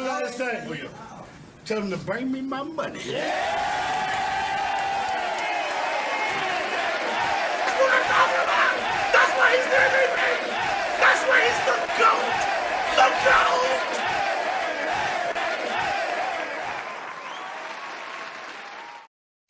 one last thing for you. Tell them to bring me my money. Yeah! That's what I'm talking about! That's why he's everything! That's why he's the GOAT! The GOAT!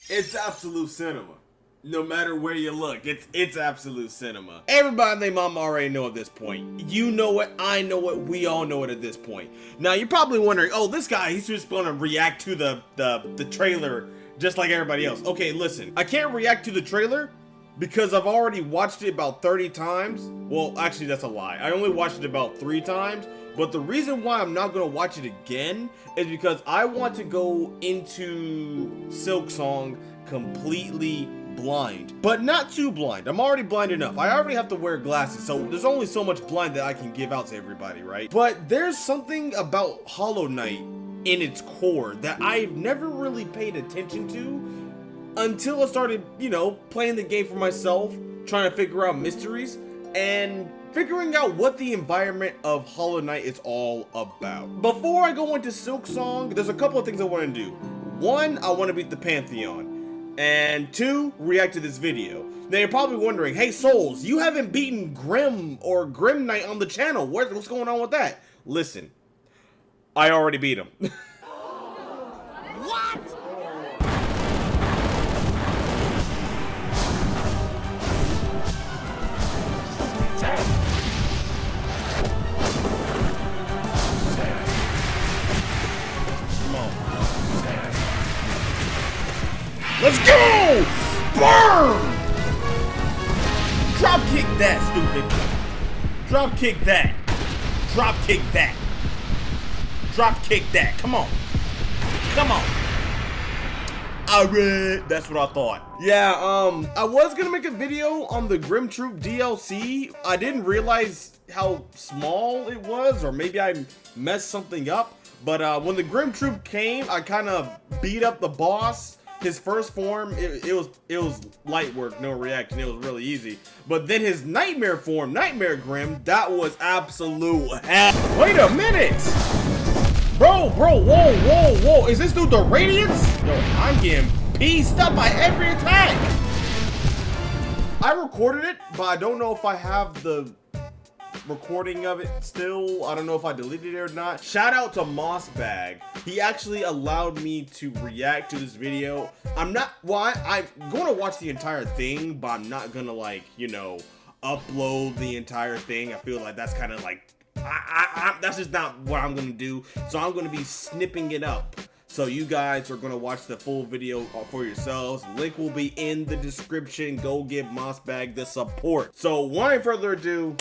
It's absolute cinema. No matter where you look, it's absolute cinema. Everybody and their mama already know at this point. You know it, I know it, we all know it at this point. Now you're probably wondering, oh, this guy, he's just gonna react to the trailer just like everybody else. Okay, listen, I can't react to the trailer because I've already watched it about 30 times. Well, actually that's a lie. I only watched it about 3 times. But the reason why I'm not gonna watch it again is because I want to go into Silksong completely blind, but not too blind. I'm already blind enough. I already have to wear glasses, so there's only so much blind that I can give out to everybody, right? But there's something about Hollow Knight in its core that I've never really paid attention to until I started, you know, playing the game for myself, trying to figure out mysteries, and figuring out what the environment of Hollow Knight is all about. Before I go into Silksong, there's a couple of things I want to do. 1, I want to beat the Pantheon. And 2, react to this video. Now you're probably wondering, hey Souls, you haven't beaten Grim or Grim Knight on the channel. What's going on with that? Listen, I already beat him. What? Let's go! Burn! Drop kick that, stupid. Drop kick that. Drop kick that. Drop kick that. Come on. Come on. Alright. That's what I thought. Yeah, I was gonna make a video on the Grim Troop DLC. I didn't realize how small it was, or maybe I messed something up. But when the Grim Troop came, I kind of beat up the boss. His first form, it was light work, no reaction, it was really easy. But then his nightmare form, Nightmare Grim, that was absolute hell. Wait a minute! Bro, whoa, is this dude the Radiance? Yo, I'm getting pieced up by every attack! I recorded it, but I don't know if I have the recording of it still. I don't know if I deleted it or not. Shout out to Mossbag. He actually allowed me to react to this video. I'm going to watch the entire thing, but I'm not gonna, like, you know, upload the entire thing. I feel like that's kind of like, that's just not what I'm gonna do. So I'm gonna be snipping it up. So you guys are gonna watch the full video for yourselves. Link will be in the description. Go give Mossbag the support. So without further ado,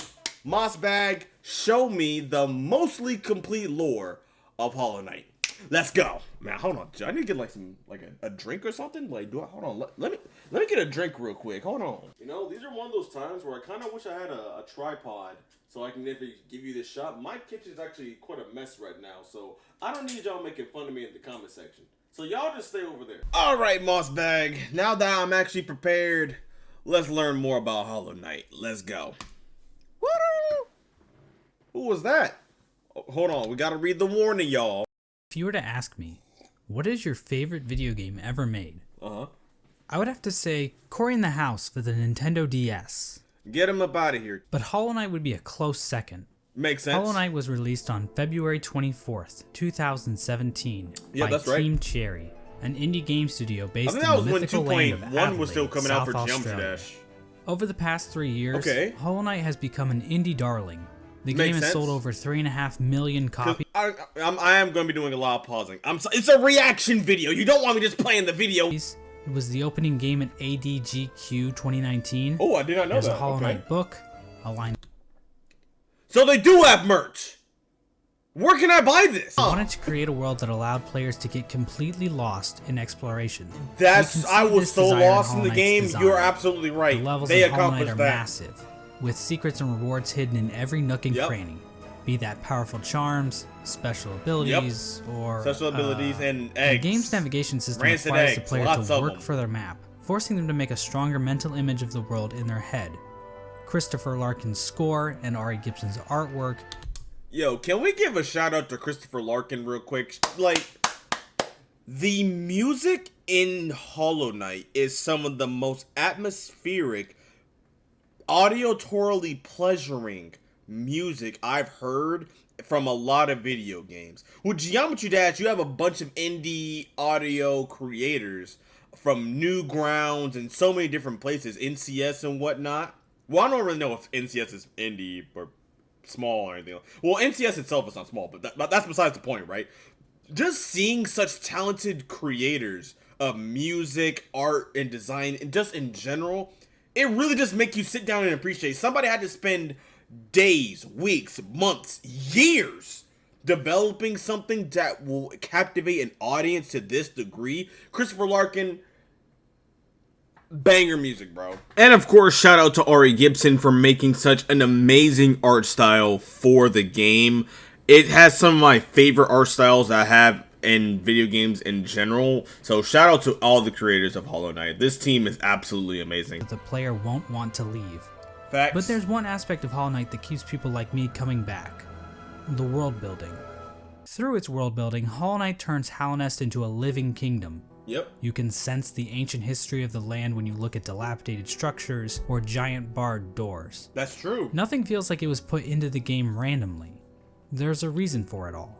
Mossbag, show me the mostly complete lore of Hollow Knight. Let's go. Man, hold on. I need to get like a drink or something. Like, hold on. Let me get a drink real quick. Hold on. You know, these are one of those times where I kind of wish I had a tripod so I can give you this shot. My kitchen's actually quite a mess right now, so I don't need y'all making fun of me in the comment section. So y'all just stay over there. All right, Mossbag. Now that I'm actually prepared, let's learn more about Hollow Knight. Let's go. Who was that? Oh, hold on, we gotta read the warning, y'all. If you were to ask me, what is your favorite video game ever made? I would have to say Cory in the House for the Nintendo DS. Get him up out of here. But Hollow Knight would be a close second. Makes sense. Hollow Knight was released on February 24th, 2017 by Team Cherry, an indie game studio based in the mythical land of Adelaide, was still coming out for South Jump Australia. Dash. Over the past 3 years, Hollow Knight has become an indie darling. The game has sold over 3.5 million copies. I am going to be doing a lot of pausing. It's a reaction video. You don't want me just playing the video. It was the opening game at ADGQ 2019. Oh, I did not know that. There's a Hollow Knight book, a line. So they do have merch. Where can I buy this? I wanted to create a world that allowed players to get completely lost in exploration. I was so lost in the game. You're absolutely right. The levels they in Hollow Knight accomplished are that. massive, with secrets and rewards hidden in every nook and cranny. Be that powerful charms, special abilities, or special abilities and The eggs. game's navigation system requires the player to work for their map, forcing them to make a stronger mental image of the world in their head. Christopher Larkin's score and Ari Gibson's artwork Yo, can we give a shout out to Christopher Larkin real quick? Like, the music in Hollow Knight is some of the most atmospheric, auditorily pleasuring music I've heard from a lot of video games. With Geometry Dash, you have a bunch of indie audio creators from Newgrounds and so many different places, NCS and whatnot. Well, I don't really know if NCS is indie or small or anything. Well, NCS itself is not small, but that's besides the point, right? Just seeing such talented creators of music, art, and design, and just in general, it really just makes you sit down and appreciate. Somebody had to spend days, weeks, months, years developing something that will captivate an audience to this degree. Christopher Larkin, banger music, bro. And of course, shout out to Ari Gibson for making such an amazing art style for the game. It has some of my favorite art styles I have in video games in general. So shout out to all the creators of Hollow Knight. This team is absolutely amazing. The player won't want to leave. Facts. But there's one aspect of Hollow Knight that keeps people like me coming back. The world building. Through its world building, Hollow Knight turns Hallownest into a living kingdom. Yep. You can sense the ancient history of the land when you look at dilapidated structures or giant barred doors. That's true. Nothing feels like it was put into the game randomly. There's a reason for it all.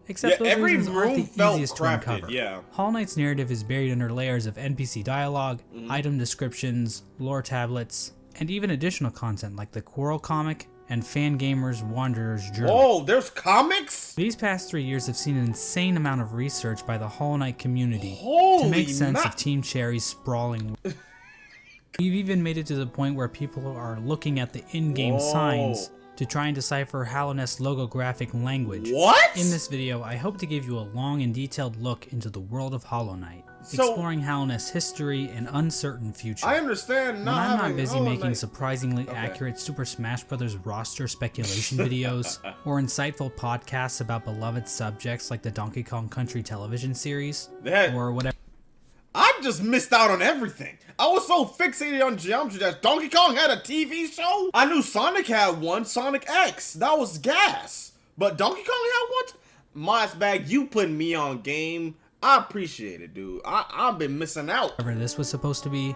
Except those every reasons aren't room the felt easiest to crafted, uncover. yeah. Hollow Knight's narrative is buried under layers of NPC dialogue, item descriptions, lore tablets, and even additional content like the Quarrel comic and Fangamer's Wanderer's Journal. Oh, there's comics? These past 3 years have seen an insane amount of research by the Hollow Knight community Holy to make sense ma- of Team Cherry's sprawling. We've even made it to the point where people are looking at the in-game signs to try and decipher Hallownest's logographic language. What? In this video, I hope to give you a long and detailed look into the world of Hollow Knight, So- exploring Hallownest's history and uncertain future. I understand When not I'm not having busy Hollow making Knight. surprisingly accurate Super Smash Bros. Roster speculation videos, or insightful podcasts about beloved subjects like the Donkey Kong Country television series, That- or whatever. I just missed out on everything. I was so fixated on Geometry Dash. Donkey Kong had a TV show? I knew Sonic had one, Sonic X. That was gas. But Donkey Kong had one? Moss Bag, you putting me on game. I appreciate it, dude. I've been missing out. Whatever this was supposed to be,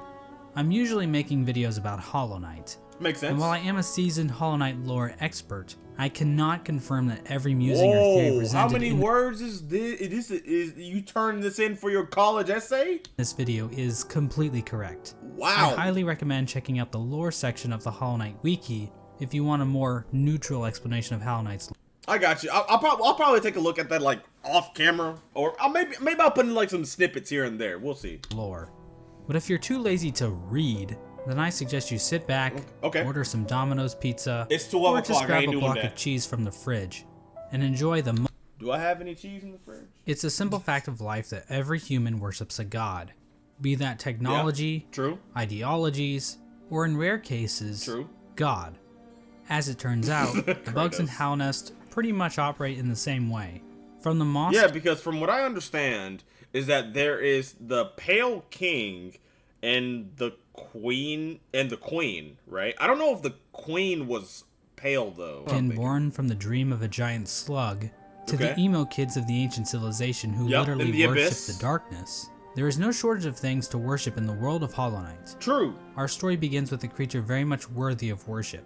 I'm usually making videos about Hollow Knight. Makes sense. And while I am a seasoned Hollow Knight lore expert, I cannot confirm that every musing or theory Whoa, presented how many in words is this? Is you turn this in for your college essay? this video is completely correct. Wow. I highly recommend checking out the lore section of the Hollow Knight wiki if you want a more neutral explanation of Hollow Knight's I got you. I'll probably take a look at that like off camera, or maybe I'll put in like some snippets here and there. We'll see. lore. But if you're too lazy to read, then I suggest you sit back, Okay. order some Domino's pizza, It's 12 or just o'clock, I grab ain't a doing block that. of cheese from the fridge and enjoy the Do I have any cheese in the fridge? It's a simple fact of life that every human worships a god, be that technology, True. ideologies, or in rare cases, True. God. As it turns out, the bugs in Hallownest pretty much operate in the same way. From the moss Yeah, because from what I understand is that there is the Pale King and the Queen, right? I don't know if the Queen was pale though. skin born from the dream of a giant slug to the Okay. emo kids of the ancient civilization who Yep, literally in the worship abyss. the darkness. There is no shortage of things to worship in the world of Hollow Knight. True. Our story begins with a creature very much worthy of worship.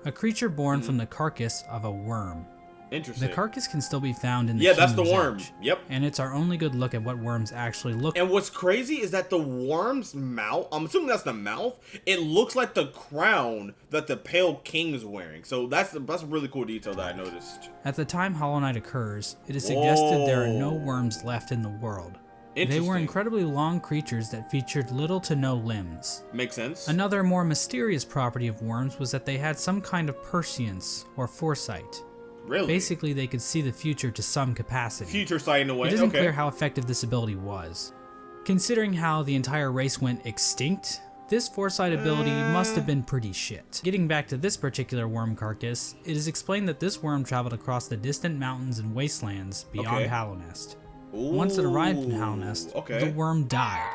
A creature born from the carcass of a worm. Interesting. The carcass can still be found in the Yeah, that's the King's worm. Edge, Yep. and it's our only good look at what worms actually look like. And what's crazy is that the worm's mouth, I'm assuming that's the mouth, it looks like the crown that the Pale King's wearing. So that's a really cool detail that I noticed. At the time Hollow Knight occurs, it is suggested there are no Whoa. worms left in the world. They Interesting. were incredibly long creatures that featured little to no limbs. Makes sense. Another more mysterious property of worms was that they had some kind of prescience or foresight. Really? Basically, they could see the future to some capacity. Future sight in a way. It isn't Okay. clear how effective this ability was. Considering how the entire race went extinct, this foresight ability must have been pretty shit. Getting back to this particular worm carcass, it is explained that this worm traveled across the distant mountains and wastelands beyond Okay. Hallownest. Once it arrived in Hallownest, okay. the worm died.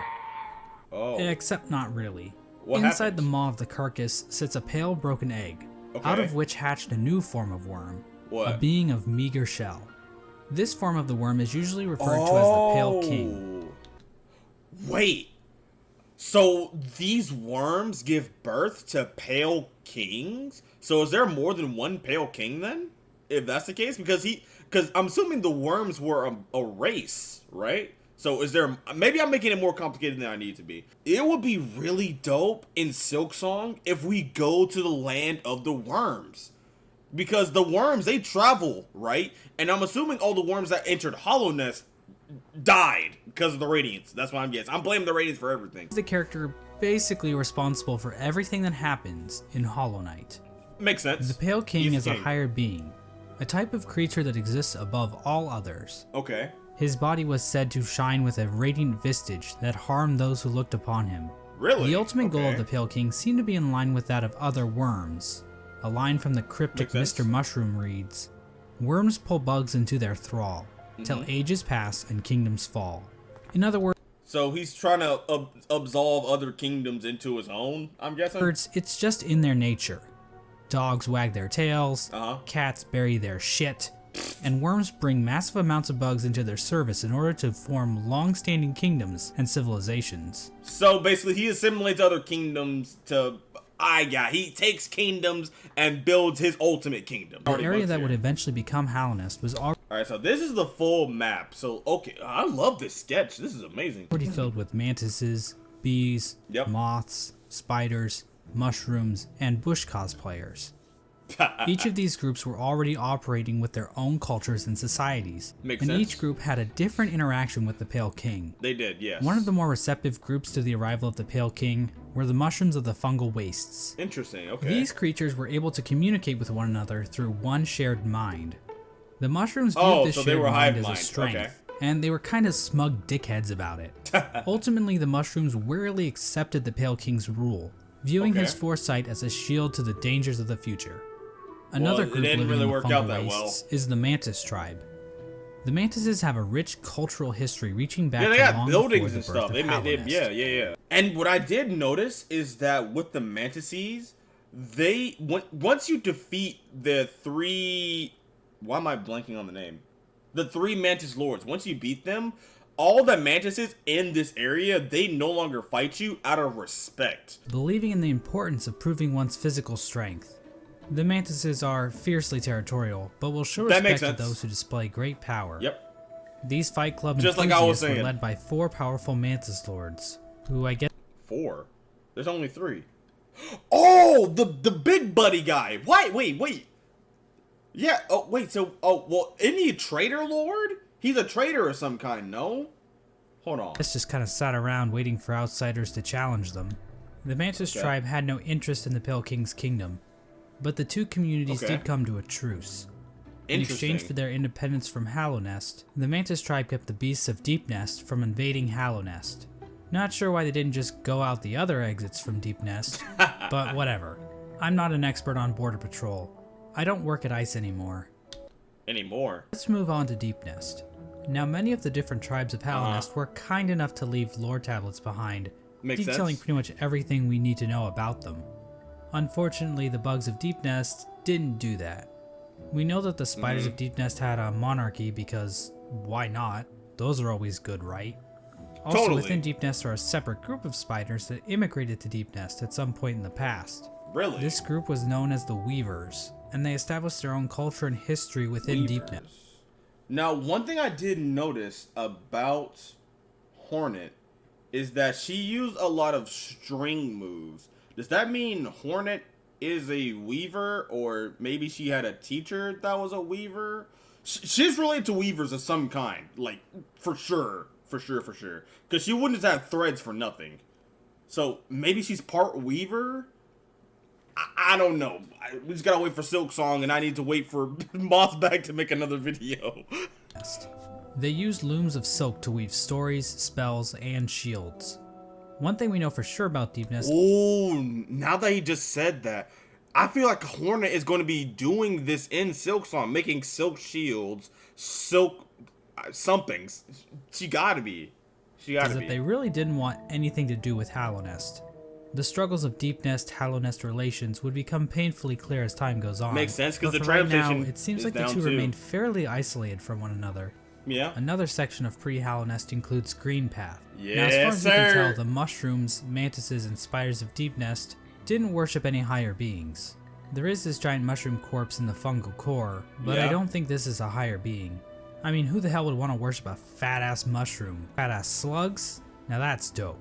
Oh. Except not really. What Inside happened? the maw of the carcass sits a pale broken egg, out Okay. of which hatched a new form of worm, What? A being of meager shell. This form of the worm is usually referred to as the Pale King. Wait. So these worms give birth to pale kings? So is there more than one pale king then? If that's the case? Because I'm assuming the worms were a race, right? So is there, maybe I'm making it more complicated than I need to be. It would be really dope in Silksong if we go to the land of the worms. Because the worms, they travel, right? And I'm assuming all the worms that entered Hallownest died because of the radiance. That's what I'm guessing. I'm blaming the radiance for everything. The character basically responsible for everything that happens in Hollow Knight. Makes sense. The Pale King He's is a king. higher being, a type of creature that exists above all others. Okay. His body was said to shine with a radiant visage that harmed those who looked upon him. Really? The ultimate goal of Okay. the Pale King seemed to be in line with that of other worms. A line from the cryptic Makes sense. Mr. Mushroom reads, "Worms pull bugs into their thrall, till ages pass and kingdoms fall." In other So he's trying to absolve other kingdoms into his own, I'm guessing? words, it's just in their nature. Dogs wag their tails, cats bury their shit, and worms bring massive amounts of bugs into their service in order to form long-standing kingdoms and civilizations. So basically he assimilates other kingdoms to... he takes kingdoms and builds his ultimate kingdom. The area that would eventually become Hallownest was Alright, so this is the full map. So, okay, I love this sketch. This is amazing. already filled with mantises, bees, Yep. moths, spiders, mushrooms, and bush cosplayers. Each of these groups were already operating with their own cultures and societies, Makes and sense. each group had a different interaction with the Pale King. They did, yes. One of the more receptive groups to the arrival of the Pale King were the mushrooms of the fungal wastes. Interesting, okay. These creatures were able to communicate with one another through one shared mind. The mushrooms viewed Oh, this so they shared were mind hive as a mind, strength, okay. and they were kind of smug dickheads about it. Ultimately, the mushrooms wearily accepted the Pale King's rule, viewing his Okay. foresight as a shield to the dangers of the future. Another it group didn't living really in the work out fungal that well. wastes is the Mantis tribe. The Mantises have a rich cultural history reaching back Yeah, they to got long buildings before and the birth stuff. of They made, Hallownest. yeah. And what I did notice is that with the mantises, once you defeat the three... Why am I blanking on the name? The three mantis lords. Once you beat them, all the mantises in this area, they no longer fight you out of respect. Believing in the importance of proving one's physical strength. The Mantises are fiercely territorial, but will show That makes respect to sense. those who display great power. Yep. These Fight Club Just like I was enthusiasts were saying. led by 4 powerful Mantis Lords, who I guess 4. There's only 3. Oh, the big buddy guy. Wait. Yeah. Oh, wait. So, well, isn't he a traitor lord? He's a traitor of some kind. No. Hold on. just kind of sat around waiting for outsiders to challenge them. The Mantis Okay. tribe had no interest in the Pale King's kingdom, but the two communities Okay. did come to a truce. In exchange Interesting. for their independence from Hallownest, the Mantis tribe kept the beasts of Deepnest from invading Hallownest. Not sure why they didn't just go out the other exits from Deepnest, but whatever. I'm not an expert on border patrol. I don't work at ICE anymore. Anymore. Let's move on to Deepnest. Now, many of the different tribes of Hallownest were kind enough to leave lore tablets behind, Makes detailing sense. pretty much everything we need to know about them. Unfortunately, the bugs of Deepnest didn't do that. We know that the spiders of Deepnest had a monarchy because why not? Those are always good, right? Also, Totally. within Deepnest are a separate group of spiders that immigrated to Deepnest at some point in the past. Really? This group was known as the Weavers, and they established their own culture and history within Weavers. Deepnest. Now, one thing I did notice about Hornet is that she used a lot of string moves. Does that mean Hornet is a weaver, or maybe she had a teacher that was a weaver? She's related to weavers of some kind, like, for sure. Because she wouldn't just have threads for nothing. So, maybe she's part weaver? I don't know. We just gotta wait for Silksong, and I need to wait for Mossbag to make another video. They used looms of silk to weave stories, spells, and shields. One thing we know for sure about Deepnest Oh, now that he just said that, I feel like Hornet is going to be doing this in Silksong, making silk shields, silk somethings. She gotta be. is that they really didn't want anything to do with Hallownest. The struggles of Deep Nest Hallownest relations would become painfully clear as time goes on. Makes sense, 'cause but the for right now, transition it seems is like the down two too. remain fairly isolated from one another. Yeah. Another section of pre-Hallownest includes Green Path. Now, as Yes, far as we can sir. tell, the mushrooms, mantises, and spiders of Deep Nest didn't worship any higher beings. There is this giant mushroom corpse in the fungal core, but I Yeah. don't think this is a higher being. I mean, who the hell would want to worship a fat-ass mushroom? Fat-ass slugs? Now that's dope.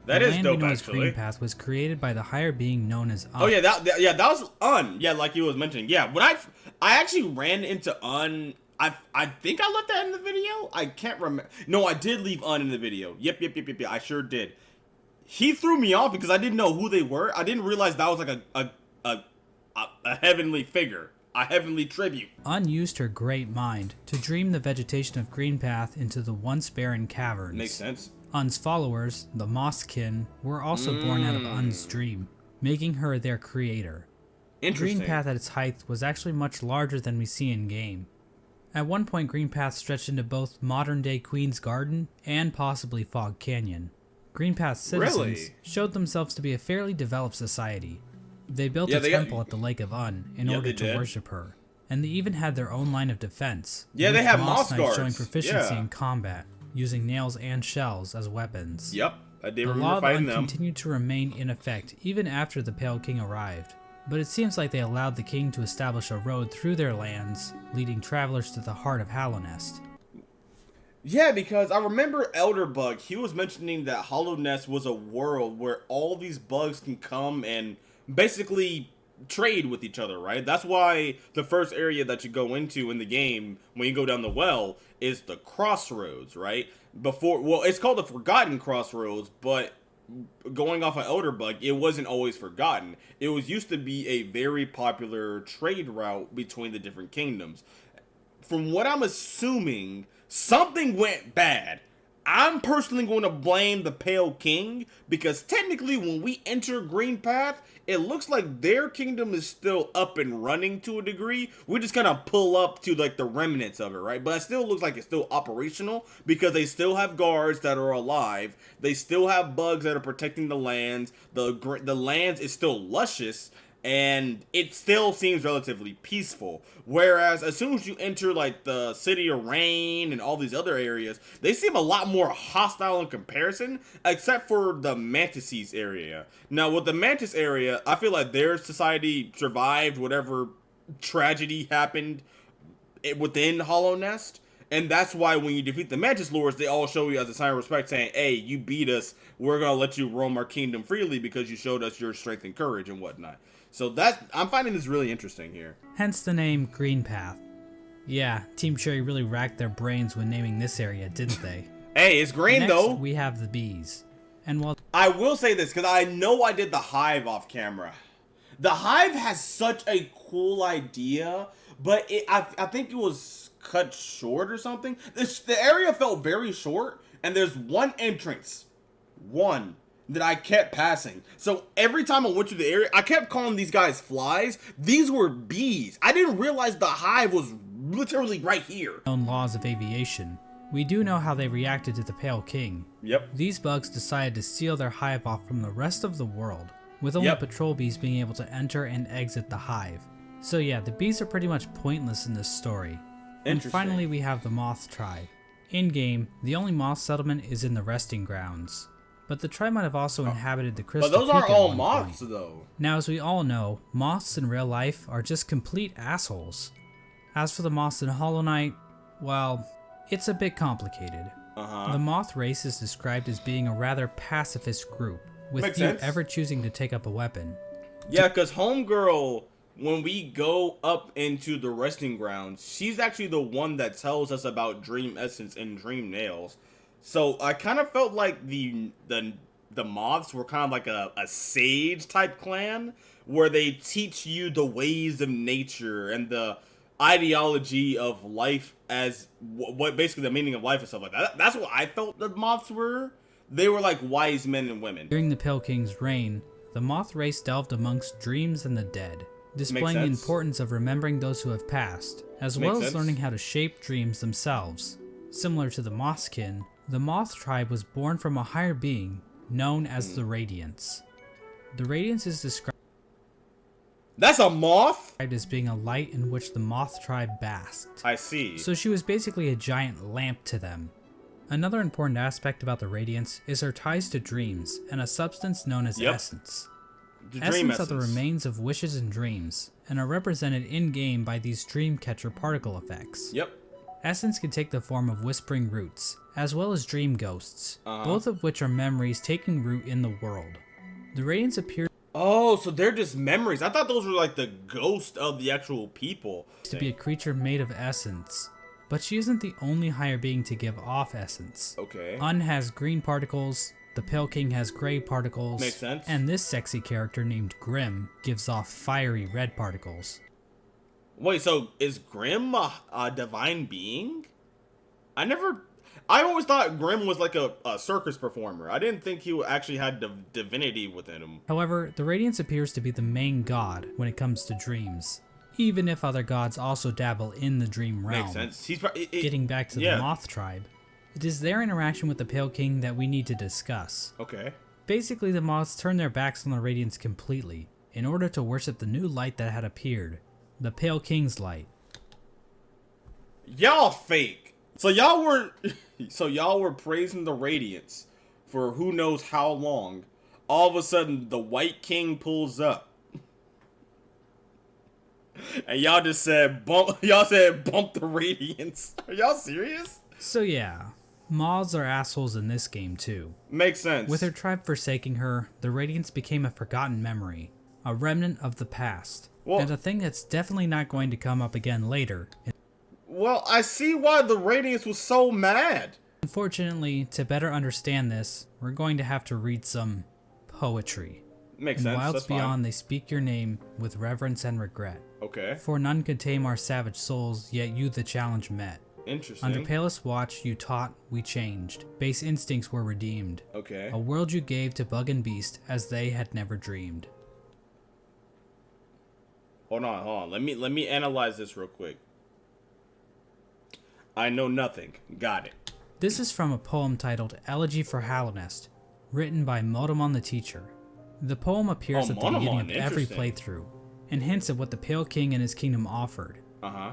That the is land dope, we know as actually. Green Path was created by the higher being known as Oh yeah, that was Un. Yeah, like you was mentioning. Yeah, when I actually ran into Un. I think I left that in the video. I can't remember. No, I did leave Un in the video. Yep. I sure did. He threw me off because I didn't know who they were. I didn't realize that was like a heavenly figure, a heavenly tribute. Un used her great mind to dream the vegetation of Green Path into the once barren caverns. Makes sense. Un's followers, the Mosskin, were also born out of Un's dream, making her their creator. Interesting. Green Path at its height was actually much larger than we see in game. At one point, Green Path stretched into both modern-day Queen's Garden and possibly Fog Canyon. Green Path's citizens Really? showed themselves to be a fairly developed society. They built Yeah, a they got- temple at the Lake of Un in Yeah, order they to did. worship her, and they even had their own line of defense. Yeah, they with have moss moss knights showing guards. proficiency Yeah. in combat, using nails and shells as weapons. Yep, I did The remember law of fighting Un them. continued to remain in effect even after the Pale King arrived, but it seems like they allowed the king to establish a road through their lands, leading travelers to the heart of Hallownest. Yeah, because I remember Elderbug, he was mentioning that Hallownest was a world where all these bugs can come and basically trade with each other, right? That's why the first area that you go into in the game, when you go down the well, is the crossroads, right? Well, it's called the Forgotten Crossroads, but going off of Elderbug, it wasn't always forgotten. It was used to be a very popular trade route between the different kingdoms. From what I'm assuming, something went bad. I'm personally going to blame the Pale King because technically when we enter Green Path, it looks like their kingdom is still up and running to a degree. We just kind of pull up to like the remnants of it, right? But it still looks like it's still operational because they still have guards that are alive. They still have bugs that are protecting the lands. The lands is still luscious. And it still seems relatively peaceful. Whereas as soon as you enter like the City of Rain and all these other areas, they seem a lot more hostile in comparison, except for the Mantises area. Now with the Mantis area, I feel like their society survived whatever tragedy happened within Hallownest. And that's why when you defeat the Mantis Lords, they all show you as a sign of respect saying, hey, you beat us, we're going to let you roam our kingdom freely because you showed us your strength and courage and whatnot. So I'm finding this really interesting here. Hence the name Green Path. Yeah, Team Cherry really racked their brains when naming this area, didn't they? Hey, it's green Next, though. we have the bees. And while I will say this because I know I did the Hive off camera. The Hive has such a cool idea, but I think it was cut short or something. The area felt very short, and there's one entrance. One. That I kept passing. So every time I went to the area, I kept calling these guys flies. These were bees. I didn't realize the hive was literally right here. known laws of aviation, we do know how they reacted to the Pale King. Yep. These bugs decided to steal their hive off from the rest of the world, with only Yep. patrol bees being able to enter and exit the hive. So yeah, the bees are pretty much pointless in this story. And Interesting. finally we have the Moth tribe. In-game, the only moth settlement is in the resting grounds. But the tribe might have also inhabited the Crystal But those Peak aren't at all one moths point. though. Now, as we all know, moths in real life are just complete assholes. As for the moths in Hollow Knight, well, it's a bit complicated. The moth race is described as being a rather pacifist group, with Makes few sense. ever choosing to take up a weapon. Yeah, because Homegirl, when we go up into the resting grounds, she's actually the one that tells us about Dream Essence and Dream Nails. So I kind of felt like the moths were kind of like a sage type clan where they teach you the ways of nature and the ideology of life as what basically the meaning of life and stuff like that. That's what I felt the moths were. They were like wise men and women. During the Pale King's reign, the moth race delved amongst dreams and the dead, displaying the sense. importance of remembering those who have passed, as well Makes as sense. learning how to shape dreams themselves. Similar to the Mothskin, the Moth tribe was born from a higher being known as the Radiance. The radiance is described That's a moth? as being a light in which the moth tribe basked. I see. So she was basically a giant lamp to them. Another important aspect about the radiance is her ties to dreams and a substance known as essence. The dream Essence are the remains of wishes and dreams, and are represented in-game by these dream catcher particle effects. Yep. Essence can take the form of whispering roots, as well as dream ghosts, both of which are memories taking root in the world. The radiance appears Oh, so they're just memories. I thought those were like the ghost of the actual people. to be a creature made of essence, but she isn't the only higher being to give off essence. Okay. Un has green particles, the Pale King has gray particles, Makes sense. and this sexy character named Grim gives off fiery red particles. Wait, so is Grim a divine being? I always thought Grim was like a circus performer. I didn't think he actually had divinity within him. However, the Radiance appears to be the main god when it comes to dreams, even if other gods also dabble in the dream realm. Makes sense. He's Getting back to the Moth tribe, it is their interaction with the Pale King that we need to discuss. Okay. Basically, the Moths turn their backs on the Radiance completely in order to worship the new light that had appeared, the Pale King's light. Y'all fake. So y'all were praising the Radiance for who knows how long. All of a sudden, the White King pulls up, and y'all just said bump. Y'all said bump the Radiance. Are y'all serious? So yeah, Moths are assholes in this game too. Makes sense. With her tribe forsaking her, the Radiance became a forgotten memory, a remnant of the past, and a thing that's definitely not going to come up again later. Well, I see why the Radiance was so mad. Unfortunately, to better understand this, we're going to have to read some poetry. Makes In sense. Wilds That's Beyond, fine. they speak your name with reverence and regret. Okay. For none could tame our savage souls, yet you the challenge met. Interesting. Under palest watch, you taught, we changed. Base instincts were redeemed. Okay. A world you gave to bug and beast as they had never dreamed. Hold on. Let me analyze this real quick. I know nothing. Got it. This is from a poem titled Elegy for Hallownest, written by Motomon the Teacher. The poem appears at the beginning of every playthrough, and hints at what the Pale King and his kingdom offered.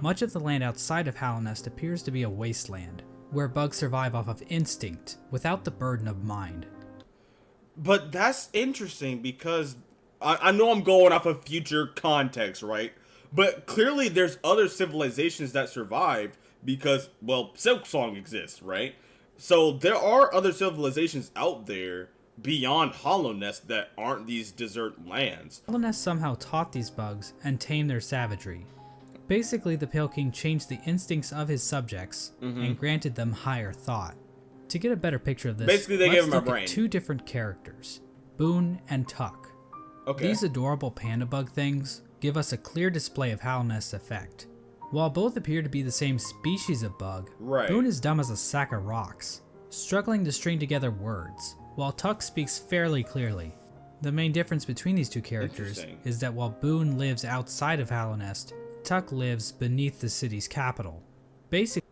Much of the land outside of Hallownest appears to be a wasteland, where bugs survive off of instinct, without the burden of mind. But that's interesting because I know I'm going off of future context, right? But clearly there's other civilizations that survived because, well, Silksong exists, right? So there are other civilizations out there beyond Hallownest that aren't these desert lands. Hallownest somehow taught these bugs and tamed their savagery. Basically, the Pale King changed the instincts of his subjects and granted them higher thought. To get a better picture of this, basically they let's gave him a look brain. at two different characters, Boone and Tuck. Okay. These adorable panda bug things give us a clear display of Hallownest's effect. While both appear to be the same species of bug, Right. Boone is dumb as a sack of rocks, struggling to string together words, while Tuck speaks fairly clearly. The main difference between these two characters Interesting. is that while Boone lives outside of Hallownest, Tuck lives beneath the city's capital. Basically,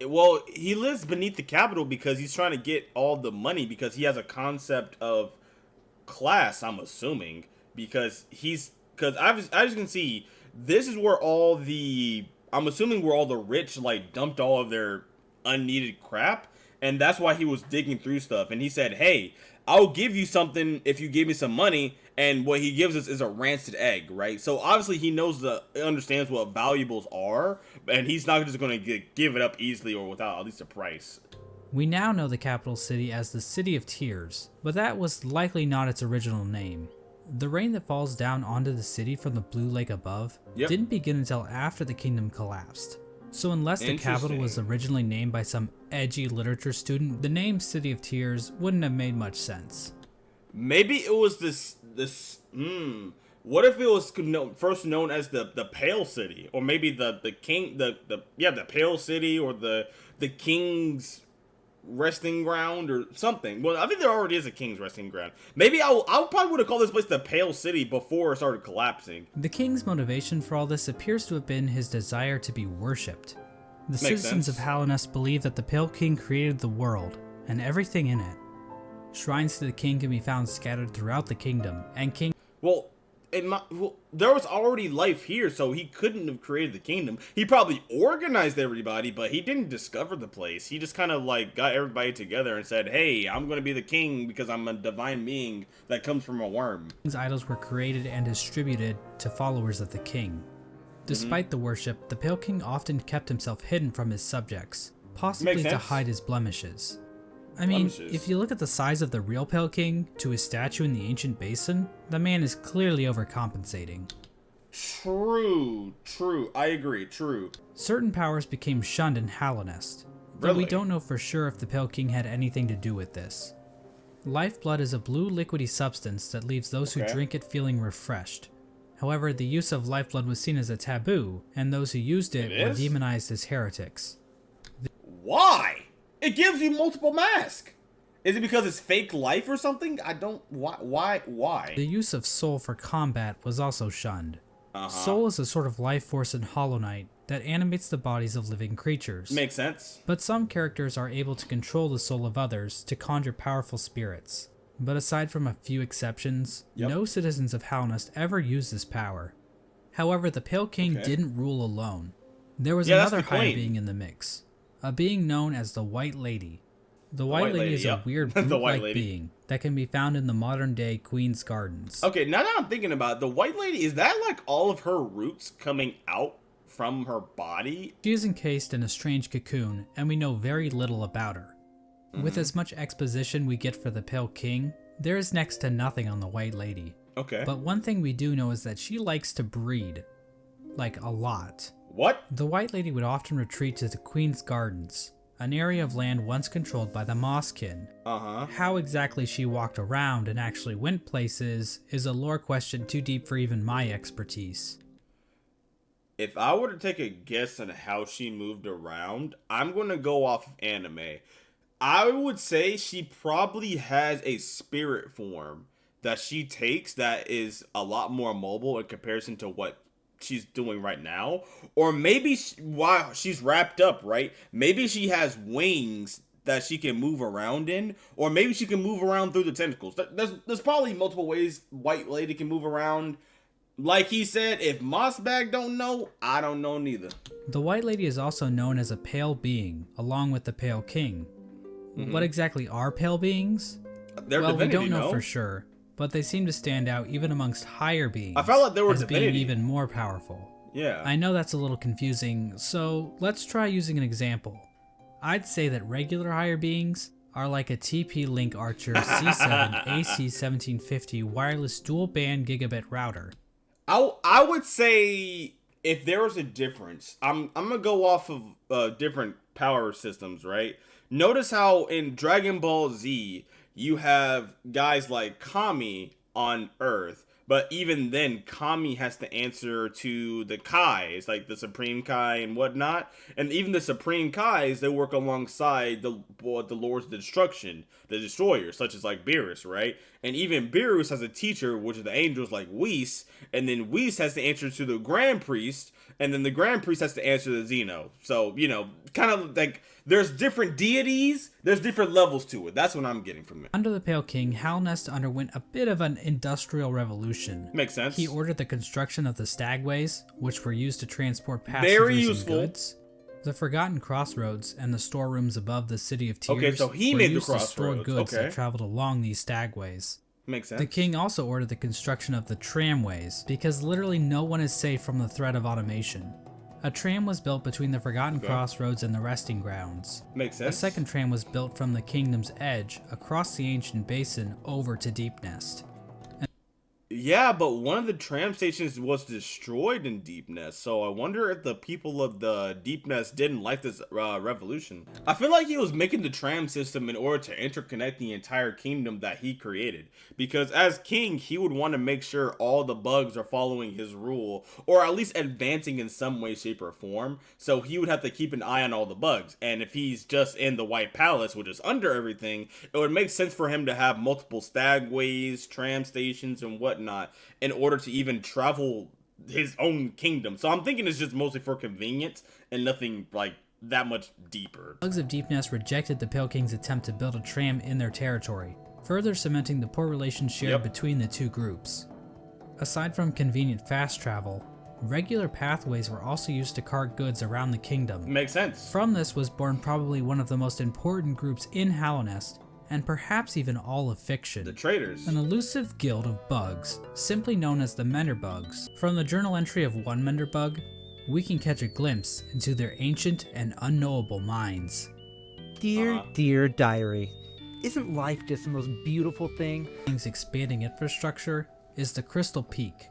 Well, he lives beneath the capital because he's trying to get all the money because he has a concept of class, I'm assuming, because as you can see, this is where I'm assuming where all the rich like dumped all of their unneeded crap, and that's why he was digging through stuff, and he said, hey, I'll give you something if you give me some money, and what he gives us is a rancid egg, right? So obviously he understands what valuables are, and he's not just going to give it up easily or without at least a price. we now know the capital city as the City of Tears, but that was likely not its original name. The rain that falls down onto the city from the blue lake above didn't begin until after the kingdom collapsed. So unless the capital was originally named by some edgy literature student, the name City of Tears wouldn't have made much sense. Maybe it was what if it was first known as the Pale City, or maybe the Pale City, or the King's resting ground or something. Well, I think there already is a King's resting ground. Maybe I probably would have called this place the Pale City before it started collapsing. The king's motivation for all this appears to have been his desire to be worshipped. The citizens of Hallownest believe that the Pale King created the world and everything in it. Shrines to the king can be found scattered throughout the kingdom, and Well, there was already life here, so he couldn't have created the kingdom. He probably organized everybody, but he didn't discover the place. He just kind of like got everybody together and said, "Hey, I'm going to be the king because I'm a divine being that comes from a worm." king's idols were created and distributed to followers of the king. Despite the worship, the Pale King often kept himself hidden from his subjects, possibly Makes to sense. hide his blemishes. I mean, if you look at the size of the real Pale King to his statue in the ancient basin, the man is clearly overcompensating. True. I agree. True. Certain powers became shunned in Hallownest, though we Really? don't know for sure if the Pale King had anything to do with this. Lifeblood is a blue liquidy substance that leaves those who Okay. drink it feeling refreshed. However, the use of lifeblood was seen as a taboo, and those who used it It were is? demonized as heretics. Why? It gives you multiple masks. Is it because it's fake life or something? I don't. Why? The use of soul for combat was also shunned. Soul is a sort of life force in Hollow Knight that animates the bodies of living creatures. Makes sense. But some characters are able to control the soul of others to conjure powerful spirits. But aside from a few exceptions, no citizens of Hallownest ever used this power. However, the Pale King didn't rule alone. There was That's another the higher queen. being in the mix, a being known as the White Lady. The White White Lady Lady, is yep. a weird The White brute-like Lady. being that can be found in the modern-day Queen's Gardens. Okay, now that I'm thinking about it, the White Lady, is that like all of her roots coming out from her body? She is encased in a strange cocoon, and we know very little about her. With as much exposition we get for the Pale King, there is next to nothing on the White Lady. Okay. But one thing we do know is that she likes to breed. Like, a lot. What? The White Lady would often retreat to the Queen's Gardens, an area of land once controlled by the Mosskin. How exactly she walked around and actually went places is a lore question too deep for even my expertise. If I were to take a guess on how she moved around, I'm going to go off of anime. I would say she probably has a spirit form that she takes that is a lot more mobile in comparison to what she's doing right now. Or maybe while she's wrapped up, right? Maybe she has wings that she can move around in, or maybe she can move around through the tentacles. There's probably multiple ways White Lady can move around. Like he said, if Mossbag don't know, I don't know neither. The White Lady is also known as a pale being, along with the Pale King. What exactly are pale beings? They're Well, divinity, we don't know no? for sure, but they seem to stand out even amongst higher beings. I felt like they were as being divinity. even more powerful. Yeah. I know that's a little confusing, so let's try using an example. I'd say that regular higher beings are like a TP-Link Archer C7 AC1750 wireless dual-band gigabit router. I would say if there was a difference, I'm gonna go off of different power systems, right? Notice how in Dragon Ball Z you have guys like Kami on Earth, but even then Kami has to answer to the Kais, like the Supreme Kai and whatnot. And even the Supreme Kais, they work alongside the Lords of Destruction, the Destroyers, such as like Beerus, right? And even Beerus has a teacher, which is the angels like Whis, and then Whis has to answer to the Grand Priest, and then the Grand Priest has to answer to Zeno. So, you know, kind of like there's different deities, there's different levels to it. That's what I'm getting from it. Under the Pale King, Hallownest underwent a bit of an industrial revolution. Makes sense. He ordered the construction of the stagways, which were used to transport Very passengers and useful. goods. The Forgotten Crossroads and the storerooms above the City of Tears Okay, so he were made the used to store crossroads, goods okay. that traveled along these stagways. Makes sense. The king also ordered the construction of the tramways, because literally no one is safe from the threat of automation. A tram was built between the Forgotten Crossroads and the resting grounds. Makes A sense. second tram was built from the kingdom's edge across the ancient basin over to Deep Nest. Yeah, but one of the tram stations was destroyed in Deep Nest, so I wonder if the people of the Deep Nest didn't like this revolution. I feel like he was making the tram system in order to interconnect the entire kingdom that he created, because as king, he would want to make sure all the bugs are following his rule, or at least advancing in some way, shape, or form, so he would have to keep an eye on all the bugs, and if he's just in the White Palace, which is under everything, it would make sense for him to have multiple stagways, tram stations, and whatnot, in order to even travel his own kingdom. So I'm thinking it's just mostly for convenience and nothing like that much deeper. Bugs of Deep Nest rejected the Pale King's attempt to build a tram in their territory, further cementing the poor relationship Yep. between the two groups. Aside from convenient fast travel, regular pathways were also used to cart goods around the kingdom. Makes sense. From this was born probably one of the most important groups in Hallownest, and perhaps even all of fiction. The traders. An elusive guild of bugs, simply known as the Menderbugs. From the journal entry of one Menderbug, we can catch a glimpse into their ancient and unknowable minds. Dear, dear diary, isn't life just the most beautiful thing? Things expanding infrastructure is the Crystal Peak.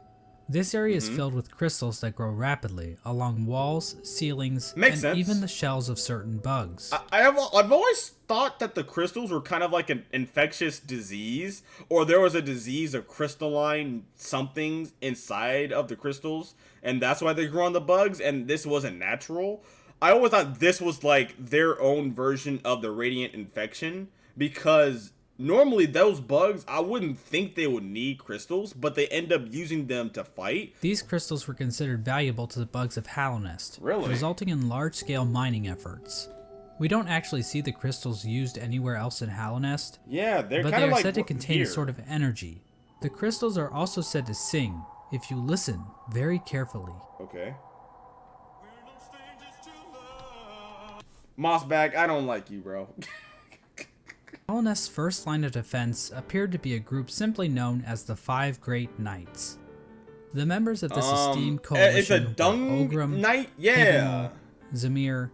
This area is filled with crystals that grow rapidly along walls, ceilings, Makes and sense. even the shells of certain bugs. I've always thought that the crystals were kind of like an infectious disease, or there was a disease of crystalline something inside of the crystals, and that's why they grew on the bugs, and this wasn't natural. I always thought this was like their own version of the radiant infection, because normally those bugs, I wouldn't think they would need crystals, but they end up using them to fight. These crystals were considered valuable to the bugs of Hallownest, Really? resulting in large-scale mining efforts. We don't actually see the crystals used anywhere else in Hallownest, Yeah, they're but kind they of are like said to contain here. a sort of energy. The crystals are also said to sing, if you listen very carefully. Okay. Mossbag, I don't like you, bro. Hallownest's first line of defense appeared to be a group simply known as the Five Great Knights. The members of this esteemed coalition It's a were dung Ogrim, knight? Yeah. Hidimel, Zamir,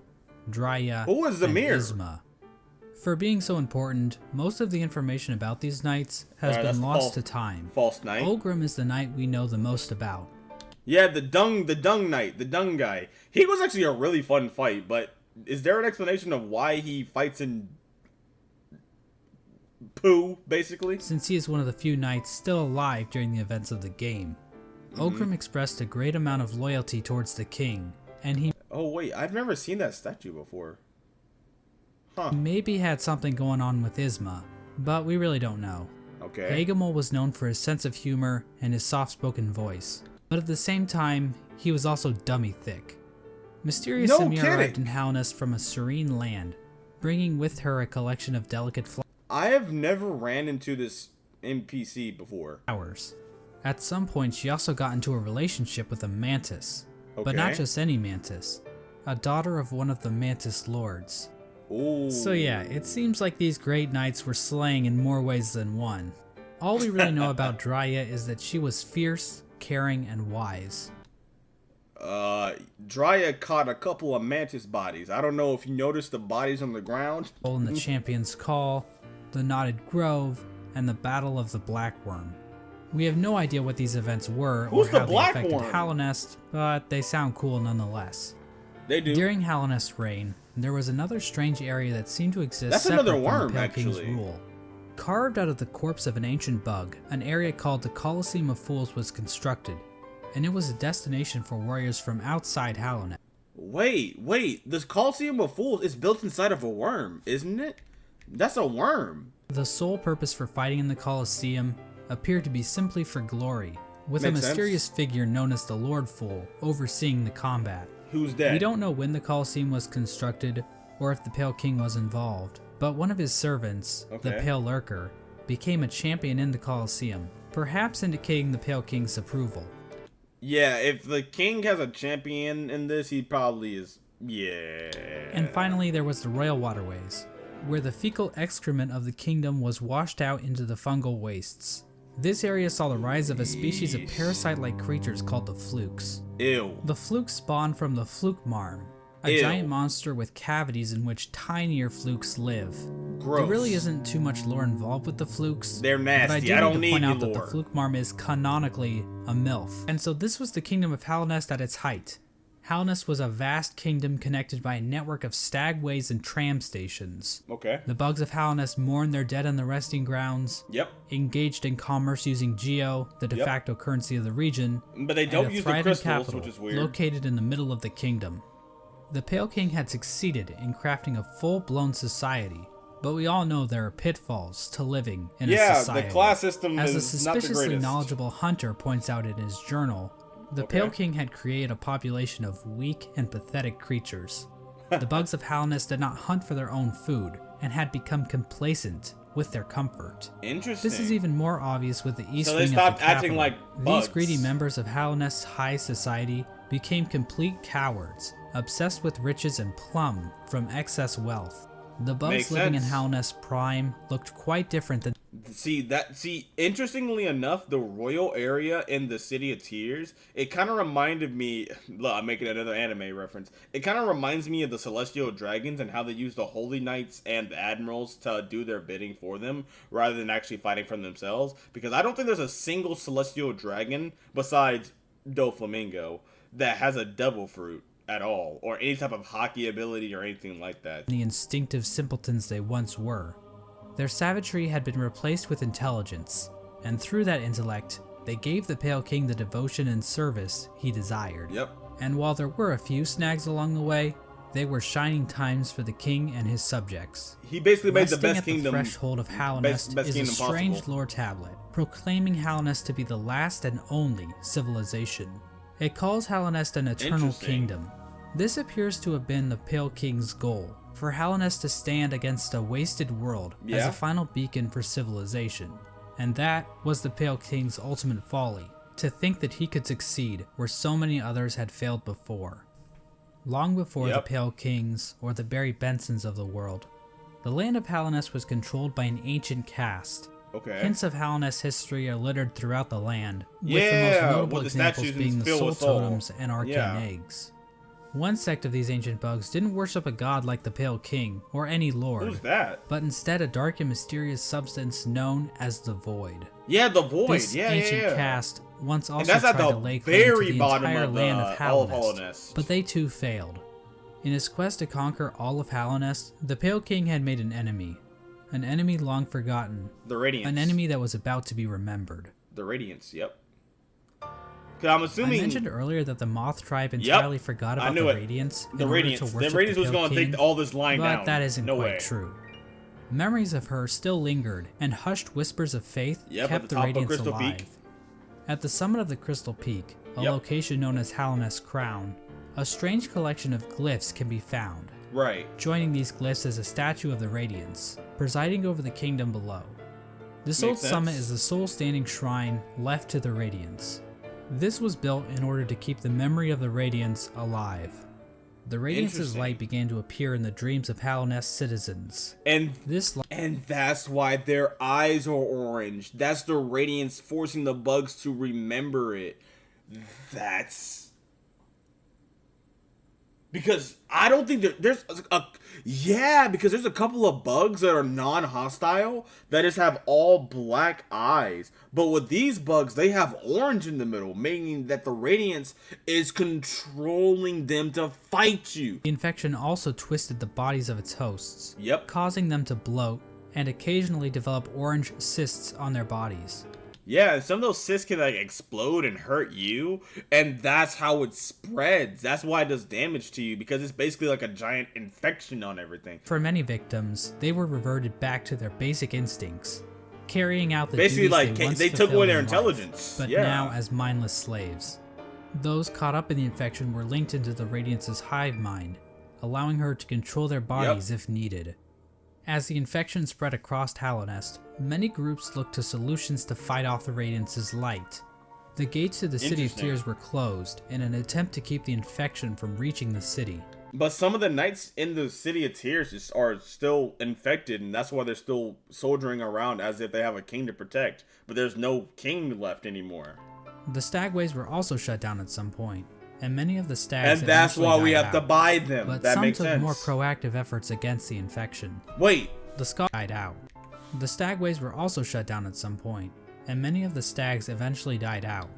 Drya, Who was and Zamir? Isma. For being so important, most of the information about these knights has Alright, that's been lost false- to time. False knight. Ogrim is the knight we know the most about. Yeah, the dung knight, the dung guy. He was actually a really fun fight, but is there an explanation of why he fights in poo, basically? Since he is one of the few knights still alive during the events of the game, Ogrim expressed a great amount of loyalty towards the king, and he Oh wait, I've never seen that statue before. Huh. maybe had something going on with Isma, but we really don't know. Okay. Agamol was known for his sense of humor and his soft-spoken voice, but at the same time, he was also dummy thick. Mysterious No Samir arrived kidding. in Hallownest from a serene land, bringing with her a collection of delicate I have never ran into this NPC before. flowers. At some point, she also got into a relationship with a mantis, but not Okay. just any mantis, a daughter of one of the mantis lords. Ooh. So yeah, it seems like these great knights were slaying in more ways than one. All we really know about Drya is that she was fierce, caring, and wise. Drya caught a couple of mantis bodies. I don't know if you noticed the bodies on the ground. In the Champion's Call, the Knotted Grove, and the Battle of the Blackworm. We have no idea what these events were Who's or the how they affected Blackworm? Hallownest, but they sound cool nonetheless. They do. During Hallownest's reign, there was another strange area that seemed to exist That's separate another from worm, the Pale King's actually. rule. Carved out of the corpse of an ancient bug, an area called the Colosseum of Fools was constructed, and it was a destination for warriors from outside Hallownest. Wait. This Colosseum of Fools is built inside of a worm, isn't it? That's a worm. The sole purpose for fighting in the Colosseum appeared to be simply for glory, with Makes a sense. mysterious figure known as the Lord Fool overseeing the combat. Who's dead? We don't know when the Colosseum was constructed or if the Pale King was involved, but one of his servants, the Okay. Pale Lurker, became a champion in the Colosseum, perhaps indicating the Pale King's approval. Yeah, if the king has a champion in this, he probably is. Yeah. And finally, there was the Royal Waterways, where the fecal excrement of the kingdom was washed out into the fungal wastes. This area saw the rise of a species of parasite-like creatures called the flukes. Ew. The flukes spawned from the fluke marm, a Ew. giant monster with cavities in which tinier flukes live. Gross. There really isn't too much lore involved with the flukes. They're But I nasty. do I need don't to need point any out that the lore. fluke marm is canonically a MILF. And so this was the kingdom of Hallownest at its height. Hallownest was a vast kingdom connected by a network of stagways and tram stations. Okay. The bugs of Hallownest mourned their dead on the resting grounds, Yep. engaged in commerce using Geo, the de Yep. facto currency of the region, But they and don't a use the thriving crystals, capital which is weird. located in the middle of the kingdom. The Pale King had succeeded in crafting a full-blown society, but we all know there are pitfalls to living in a Yeah, society. the class system As a is not the suspiciously greatest. knowledgeable hunter points out in his journal, the Okay. Pale King had created a population of weak and pathetic creatures. The bugs of Hallownest did not hunt for their own food, and had become complacent with their comfort. Interesting. This is even more obvious with the east So wing they stopped of the acting capital. like bugs. These greedy members of Hallownest's high society became complete cowards, obsessed with riches and plum from excess wealth. The bugs Makes living in sense. Hallownest Prime looked quite different than Interestingly enough, the royal area in the City of Tears, it kind of reminded me, look, I'm making another anime reference, it kind of reminds me of the Celestial Dragons and how they use the Holy Knights and the Admirals to do their bidding for them, rather than actually fighting for themselves, because I don't think there's a single Celestial Dragon, besides Doflamingo, that has a devil fruit at all, or any type of hockey ability or anything like that. the instinctive simpletons they once were. Their savagery had been replaced with intelligence, and through that intellect, they gave the Pale King the devotion and service he desired. Yep. And while there were a few snags along the way, they were shining times for the king and his subjects. He basically made the Resting best at kingdom. the threshold of Hallownest best is a kingdom strange possible. lore tablet, proclaiming Hallownest to be the last and only civilization. It calls Hallownest an eternal Interesting. kingdom. This appears to have been the Pale King's goal, for Hallownest to stand against a wasted world as Yeah. a final beacon for civilization. And that was the Pale King's ultimate folly, to think that he could succeed where so many others had failed before. Long before Yep. the Pale Kings or the Barry Bensons of the world, the land of Hallownest was controlled by an ancient caste. Okay. Hints of Hallownest history are littered throughout the land, with Yeah, the most notable with the examples statues being the filled soul with soul. totems and arcane Yeah. eggs. One sect of these ancient bugs didn't worship a god like the Pale King or any lord, Who's that? but instead a dark and mysterious substance known as the Void. Yeah, the Void. This yeah, ancient yeah. caste once also And that's tried at to the lay claim to very the bottom entire of land of all of Hallownest, Hallownest. but they too failed. In his quest to conquer all of Hallownest, the Pale King had made an enemy long forgotten, The Radiance. an enemy that was about to be remembered. The Radiance. Yep. 'Cause I'm assuming I mentioned earlier that the Moth tribe entirely forgot I about knew the it. Radiance in The order Radiance. to The worship Radiance the was Pale going to King, take all this lying but down. that isn't no quite way. true. Memories of her still lingered, and hushed whispers of faith Yep, at kept the the top of Radiance Crystal alive. Peak. At the summit of the Crystal Peak, a Yep. location known as Hallownest Crown, a strange collection of glyphs can be found. Right. Joining these glyphs is a statue of the Radiance, presiding over the kingdom below. This old Makes sense. summit is the sole standing shrine left to the Radiance. This was built in order to keep the memory of the Radiance alive. The Radiance's Interesting. light began to appear in the dreams of Hallownest citizens. And This light and that's why their eyes are orange. That's the Radiance forcing the bugs to remember it. That's because I don't think there's because there's a couple of bugs that are non-hostile that just have all black eyes. But with these bugs, they have orange in the middle, meaning that the Radiance is controlling them to fight you. The infection also twisted the bodies of its hosts, Yep. causing them to bloat and occasionally develop orange cysts on their bodies. Yeah, and some of those cysts can like explode and hurt you, and that's how it spreads. That's why it does damage to you, because it's basically like a giant infection on everything. For many victims, they were reverted back to their basic instincts, carrying out the Basically, duties like, they once they took fulfilled away their in life, intelligence. but Yeah. now as mindless slaves. Those caught up in the infection were linked into the Radiance's hive mind, allowing her to control their bodies if needed. As the infection spread across Hallownest, many groups looked to solutions to fight off the Radiance's light. The gates to the City of Interesting. Tears were closed in an attempt to keep the infection from reaching the city. But some of the knights in the City of Tears are still infected, and that's why they're still soldiering around as if they have a king to protect. But there's no king left anymore. The stagways were also shut down at some point, and many of the stags And that's eventually why we died have to out. buy them. But That some makes took sense. more proactive efforts against the infection. Wait, The Skull died out. The stagways were also shut down at some point, and many of the stags eventually died out.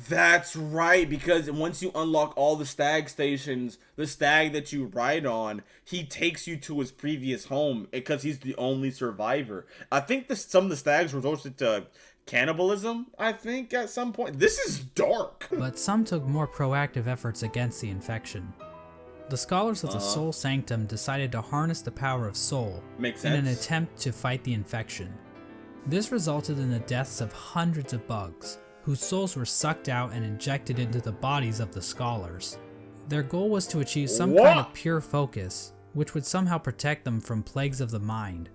that's right, because once you unlock all the stag stations, the stag that you ride on, he takes you to his previous home because he's the only survivor. I think some of the stags resorted to cannibalism, I think, at some point. This is dark. But some took more proactive efforts against the infection. The scholars of the Soul Sanctum decided to harness the power of Soul Makes in an sense. attempt to fight the infection. This resulted in the deaths of hundreds of bugs, whose souls were sucked out and injected into the bodies of the scholars. Their goal was to achieve some kind What? of pure focus, which would somehow protect them from plagues of the mind.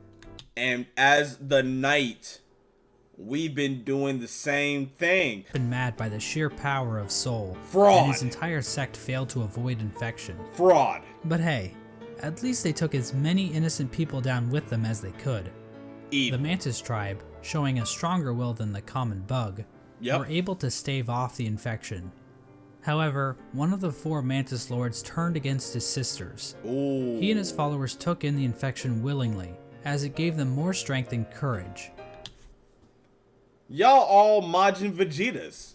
And as the knight, we've been doing the same thing. Been mad by the sheer power of Soul. Fraud. And his entire sect failed to avoid infection. Fraud. But hey, at least they took as many innocent people down with them as they could. Evil. The Mantis tribe, showing a stronger will than the common bug, were able to stave off the infection. However, one of the 4 Mantis Lords turned against his sisters. Ooh. He and his followers took in the infection willingly, as it gave them more strength and courage. Y'all all Majin Vegetas.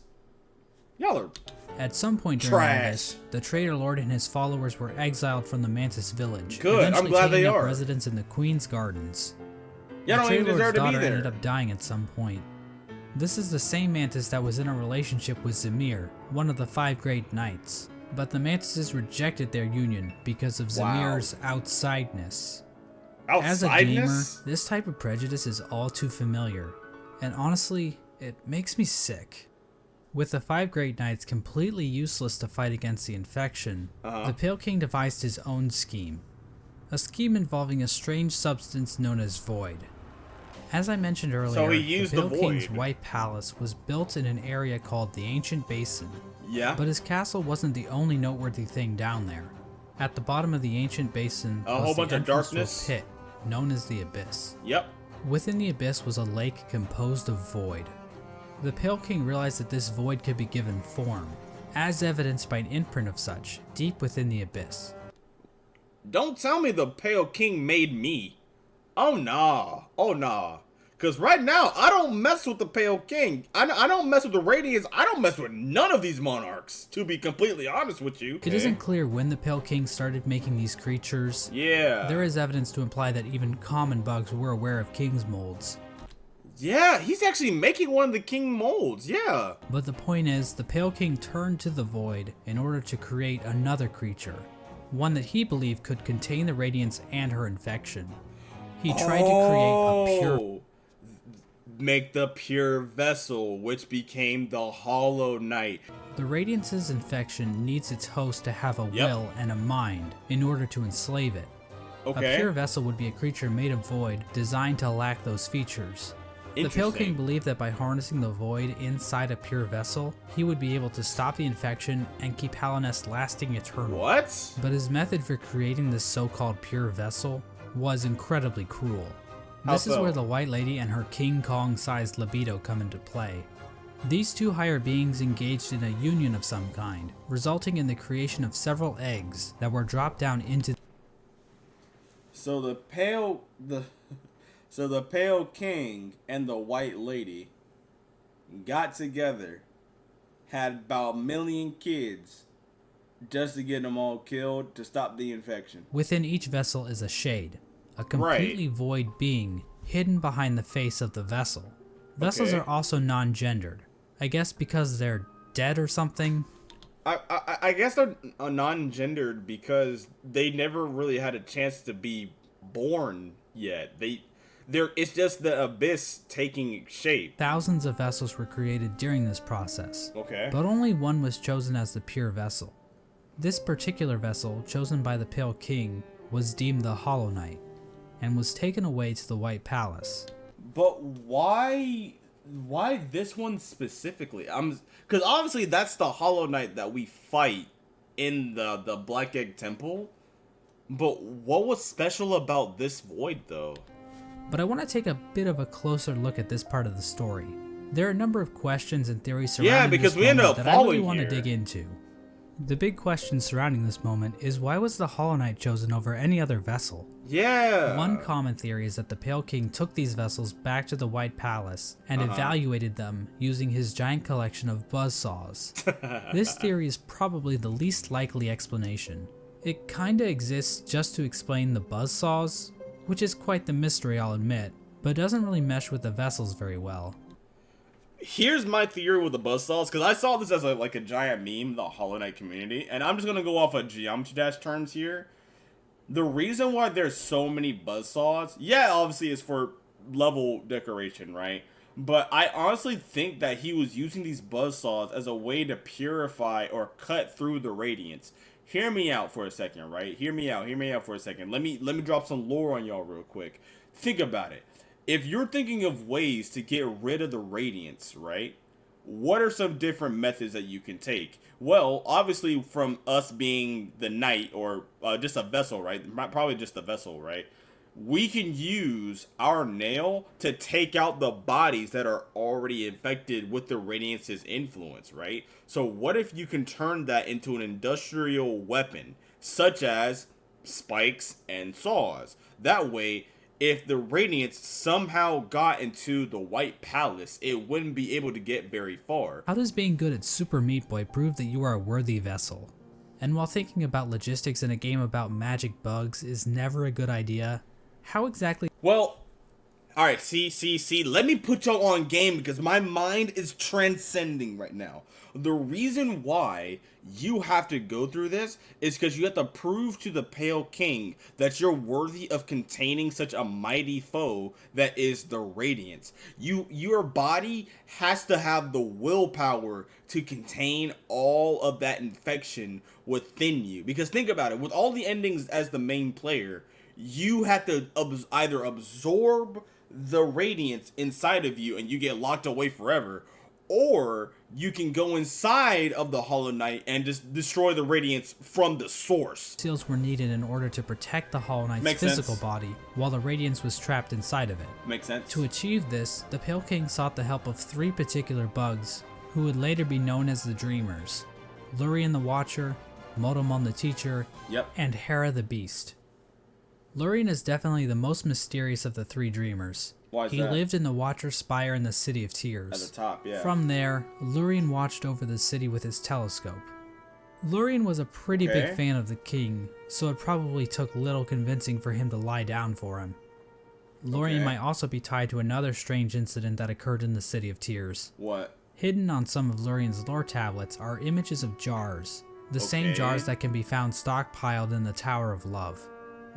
Y'all are At some point during all trash. this, the Traitor Lord and his followers were exiled from the Mantis village, Good, I'm eventually glad they taking up are. residence in the Queen's Gardens. Y'all don't the even Traitor deserve Lord's to be daughter there. ended up dying at some point. This is the same Mantis that was in a relationship with Zamir, one of the 5 Great Knights. But the Mantises rejected their union because of Wow. Zamir's outsideness. As a gamer, Outsideness? this type of prejudice is all too familiar, and honestly, it makes me sick. With the 5 Great Knights completely useless to fight against the infection, the Pale King devised his own scheme. A scheme involving a strange substance known as Void. As I mentioned earlier, So he used the the Pale King's Void. White Palace was built in an area called the Ancient Basin, Yeah. but his castle wasn't the only noteworthy thing down there. At the bottom of the Ancient Basin A was whole the bunch of entrance to a darkness? pit known as the Abyss. Yep. Within the Abyss was a lake composed of void. The Pale King realized that this void could be given form, as evidenced by an imprint of such, deep within the Abyss. Don't tell me the Pale King made me. Oh nah. Oh nah. Cause right now I don't mess with the Pale King. I don't mess with the Radiants. I don't mess with none of these monarchs. To be completely honest with you. It isn't clear when the Pale King started making these creatures. Yeah. There is evidence to imply that even common bugs were aware of King's molds. Yeah, he's actually making one of the king molds. Yeah. But the point is, the Pale King turned to the void in order to create another creature, one that he believed could contain the Radiance and her infection. He tried to create a pure... Make the pure vessel, which became the Hollow Knight. The Radiance's infection needs its host to have a will and a mind in order to enslave it. Okay. A pure vessel would be a creature made of void, designed to lack those features. The Pale King believed that by harnessing the void inside a pure vessel, he would be able to stop the infection and keep Hallownest lasting eternal. What? But his method for creating this so-called pure vessel was incredibly cruel. This is where the White Lady and her King Kong-sized libido come into play. These 2 higher beings engaged in a union of some kind, resulting in the creation of several eggs that were dropped down into... So the Pale King and the White Lady got together, had about 1 million kids, just to get them all killed to stop the infection. Within each vessel is a shade, a completely void being hidden behind the face of the vessel. Vessels are also non-gendered, I guess because they're dead or something. I guess they're non-gendered because they never really had a chance to be born yet. It's just the abyss taking shape. Thousands of vessels were created during this process, Okay. but only one was chosen as the pure vessel. This particular vessel, chosen by the Pale King, was deemed the Hollow Knight, and was taken away to the White Palace. But why this one specifically? Because obviously that's the Hollow Knight that we fight in the Black Egg Temple. But what was special about this void though? But I want to take a bit of a closer look at this part of the story. There are a number of questions and theories surrounding because this we ended moment up that I really following want to here. dig into. The big question surrounding this moment is why was the Hollow Knight chosen over any other vessel? Yeah. One common theory is that the Pale King took these vessels back to the White Palace and evaluated them using his giant collection of buzzsaws. This theory is probably the least likely explanation. It kinda exists just to explain the buzzsaws, which is quite the mystery, I'll admit, but doesn't really mesh with the vessels very well. Here's my theory with the buzzsaws, because I saw this as a giant meme in the Hollow Knight community, and I'm just gonna go off of Geometry Dash terms here. The reason why there's so many buzzsaws, yeah, obviously is for level decoration, right? But I honestly think that he was using these buzzsaws as a way to purify or cut through the radiance. hear me out for a second, right? Hear me out for a second. Let me drop some lore on y'all real quick. Think about it. If you're thinking of ways to get rid of the radiance, right? What are some different methods that you can take? Well, obviously from us being the knight or just a vessel, right? Probably just a vessel, right? We can use our nail to take out the bodies that are already infected with the radiance's influence, right? So what if you can turn that into an industrial weapon, such as spikes and saws? That way, if the radiance somehow got into the White Palace, it wouldn't be able to get very far. How does being good at Super Meat Boy prove that you are a worthy vessel? And while thinking about logistics in a game about magic bugs is never a good idea, how exactly— Well, alright, see, let me put y'all on game because my mind is transcending right now. The reason why you have to go through this is because you have to prove to the Pale King that you're worthy of containing such a mighty foe that is the Radiance. Your body has to have the willpower to contain all of that infection within you. Because think about it, with all the endings as the main player, you have to either absorb the radiance inside of you and you get locked away forever, or you can go inside of the Hollow Knight and just destroy the radiance from the source. seals were needed in order to protect the Hollow Knight's Makes physical sense. body, while the radiance was trapped inside of it. Makes sense. To achieve this, the Pale King sought the help of 3 particular bugs, who would later be known as the Dreamers: Lurien the Watcher, Motomon the Teacher, Yep. and Hera the Beast. Lurien is definitely the most mysterious of the 3 Dreamers. Why is He that? lived in the Watcher's Spire in the City of At Tears. the top, yeah. From there, Lurien watched over the city with his telescope. Lurien was a pretty Okay. big fan of the king, so it probably took little convincing for him to lie down for him. Lurien Okay. might also be tied to another strange incident that occurred in the City of Tears. What? Hidden on some of Lurien's lore tablets are images of jars, the same Okay. jars that can be found stockpiled in the Tower of Love.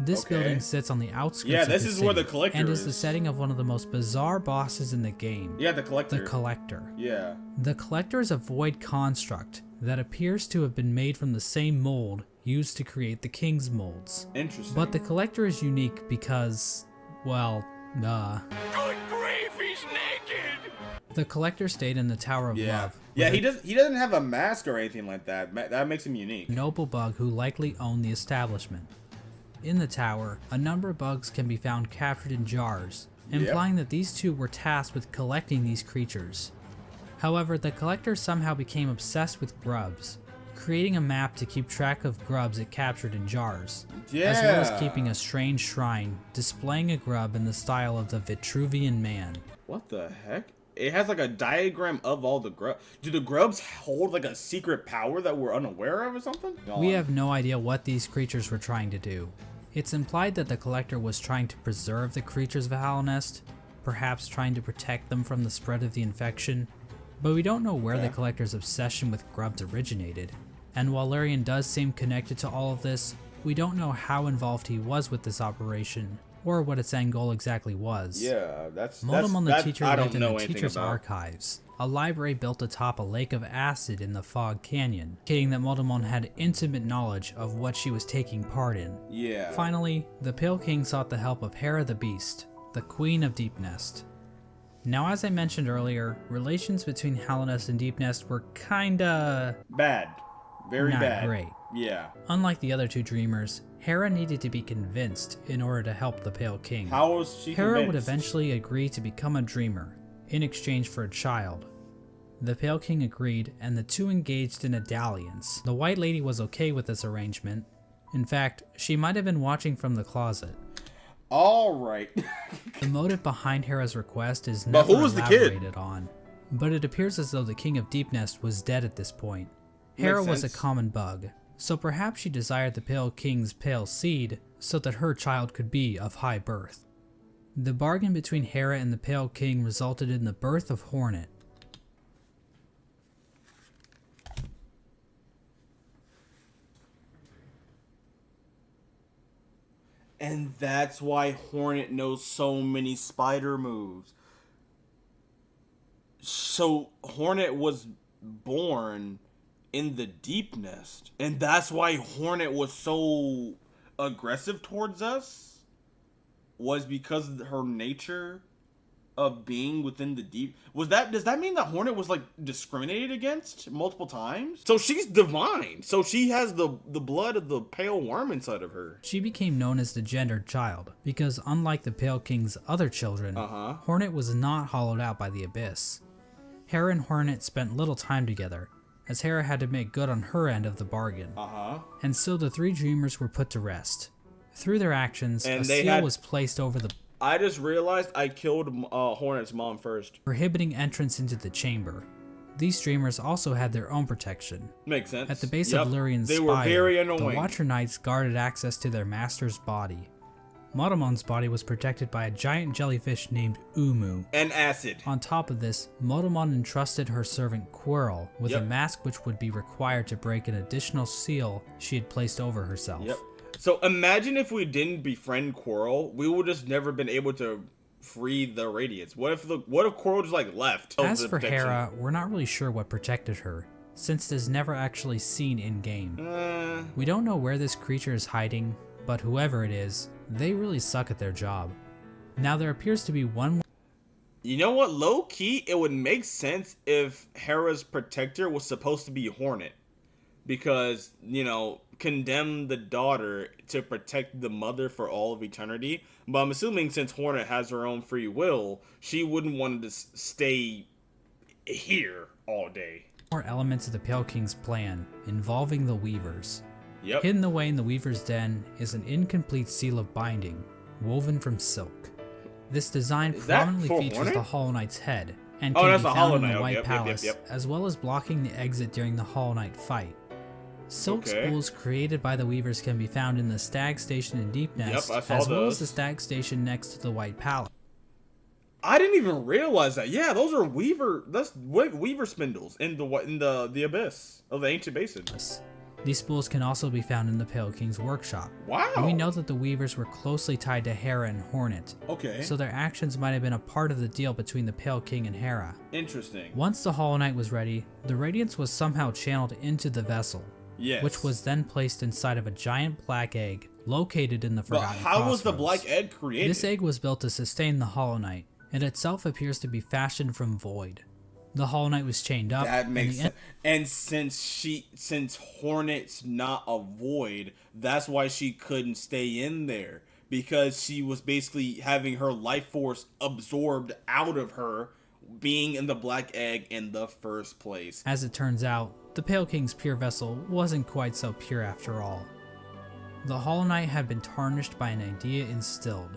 This Okay. building sits on the outskirts Yeah, of this the is city where the Collector and is the is. setting of one of the most bizarre bosses in the game, Yeah, the Collector. the Collector. Yeah. The Collector is a void construct that appears to have been made from the same mold used to create the King's molds. Interesting. But the Collector is unique because, well, Good grief, he's naked! the Collector stayed in the Tower of yeah. Love. Yeah, with he doesn't have a mask or anything like that. That makes him unique. a noble bug who likely owned the establishment. In the tower, a number of bugs can be found captured in jars, implying that these two were tasked with collecting these creatures. However, the Collector somehow became obsessed with grubs, creating a map to keep track of grubs it captured in jars, as well as Yeah. keeping a strange shrine displaying a grub in the style of the Vitruvian Man. What the heck? It has like a diagram of all the grubs. Do the grubs hold like a secret power that we're unaware of or something? We have no idea what these creatures were trying to do. It's implied that the Collector was trying to preserve the creatures of Hallownest, perhaps trying to protect them from the spread of the infection, but we don't know where the Okay. Collector's obsession with grubs originated. And while Lurien does seem connected to all of this, we don't know how involved he was with this operation, or what its end goal exactly was. Yeah, that's Motomon the that Teacher I lived don't in know the anything Teacher's about. Archives, a library built atop a lake of acid in the Fog Canyon, indicating that Motomon had intimate knowledge of what she was taking part in. Yeah. Finally, the Pale King sought the help of Hera the Beast, the Queen of Deepnest. Now, as I mentioned earlier, relations between Hallownest and Deepnest were kinda Bad. Very not bad. great. Yeah. Unlike the other 2 Dreamers, Hera needed to be convinced in order to help the Pale King. How was she Hera would convinced? eventually agree to become a Dreamer, in exchange for a child. The Pale King agreed, and the two engaged in a dalliance. The White Lady was okay with this arrangement. In fact, she might have been watching from the closet. All right. The motive behind Hera's request is But never who was the kid? elaborated on, but it appears as though the King of Deepnest was dead at this point. Hera was a sense. common bug, so perhaps she desired the Pale King's pale seed so that her child could be of high birth. The bargain between Hera and the Pale King resulted in the birth of Hornet. And that's why Hornet knows so many spider moves. So Hornet was born in the deep nest. And that's why Hornet was so aggressive towards us, was because of her nature of being within the deep. Does that mean that Hornet was like discriminated against multiple times? So she's divine. So she has the blood of the pale worm inside of her. She became known as the gendered child because, unlike the Pale King's other children, Hornet was not hollowed out by the Abyss. Hera and Hornet spent little time together, as Hera had to make good on her end of the bargain. And so the three dreamers were put to rest. Through their actions, a seal was placed over the... I just realized I killed Hornet's mom first. Prohibiting entrance into the chamber. These dreamers also had their own protection. Makes sense. At the base of Lurian's spire, were very annoying. The Watcher Knights guarded access to their master's body. Motomon's body was protected by a giant jellyfish named Umu. And acid. On top of this, Motomon entrusted her servant Quirrell with a mask which would be required to break an additional seal she had placed over herself. So imagine if we didn't befriend Quirrell, we would just never been able to free the Radiance. What if Quirrell just like left? As for Hera, we're not really sure what protected her, since it is never actually seen in game. We don't know where this creature is hiding, but whoever it is, they really suck at their job. Now there appears to be one. You know what? Low key, it would make sense if Hera's protector was supposed to be Hornet, because condemn the daughter to protect the mother for all of eternity. But I'm assuming since Hornet has her own free will, she wouldn't want to stay here all day. More elements of the Pale King's plan involving the Weavers. Yep. Hidden away in the Weaver's den is an incomplete seal of binding, woven from silk. This design prominently features Hornet? the Hollow Knight's head, and can be found in the White Palace, as well as blocking the exit during the Hollow Knight fight. Silk spools created by the Weavers can be found in the Stag Station in Deep Nest, as well as the Stag Station next to the White Palace. I didn't even realize that. Yeah, those are Weaver spindles in the abyss of the ancient basin. These spools can also be found in the Pale King's workshop. Wow. We know that the Weavers were closely tied to Hera and Hornet. Okay. So their actions might have been a part of the deal between the Pale King and Hera. Interesting. Once the Hollow Knight was ready, the Radiance was somehow channeled into the vessel. Yes. Which was then placed inside of a giant black egg located in the Forgotten Crossroads. How was the black egg created? This egg was built to sustain the Hollow Knight. It itself appears to be fashioned from void. The Hollow Knight was chained up. That makes sense. And since Hornet's not a void, that's why she couldn't stay in there, because she was basically having her life force absorbed out of her, being in the black egg in the first place. As it turns out, the Pale King's pure vessel wasn't quite so pure after all. The Hollow Knight had been tarnished by an idea instilled.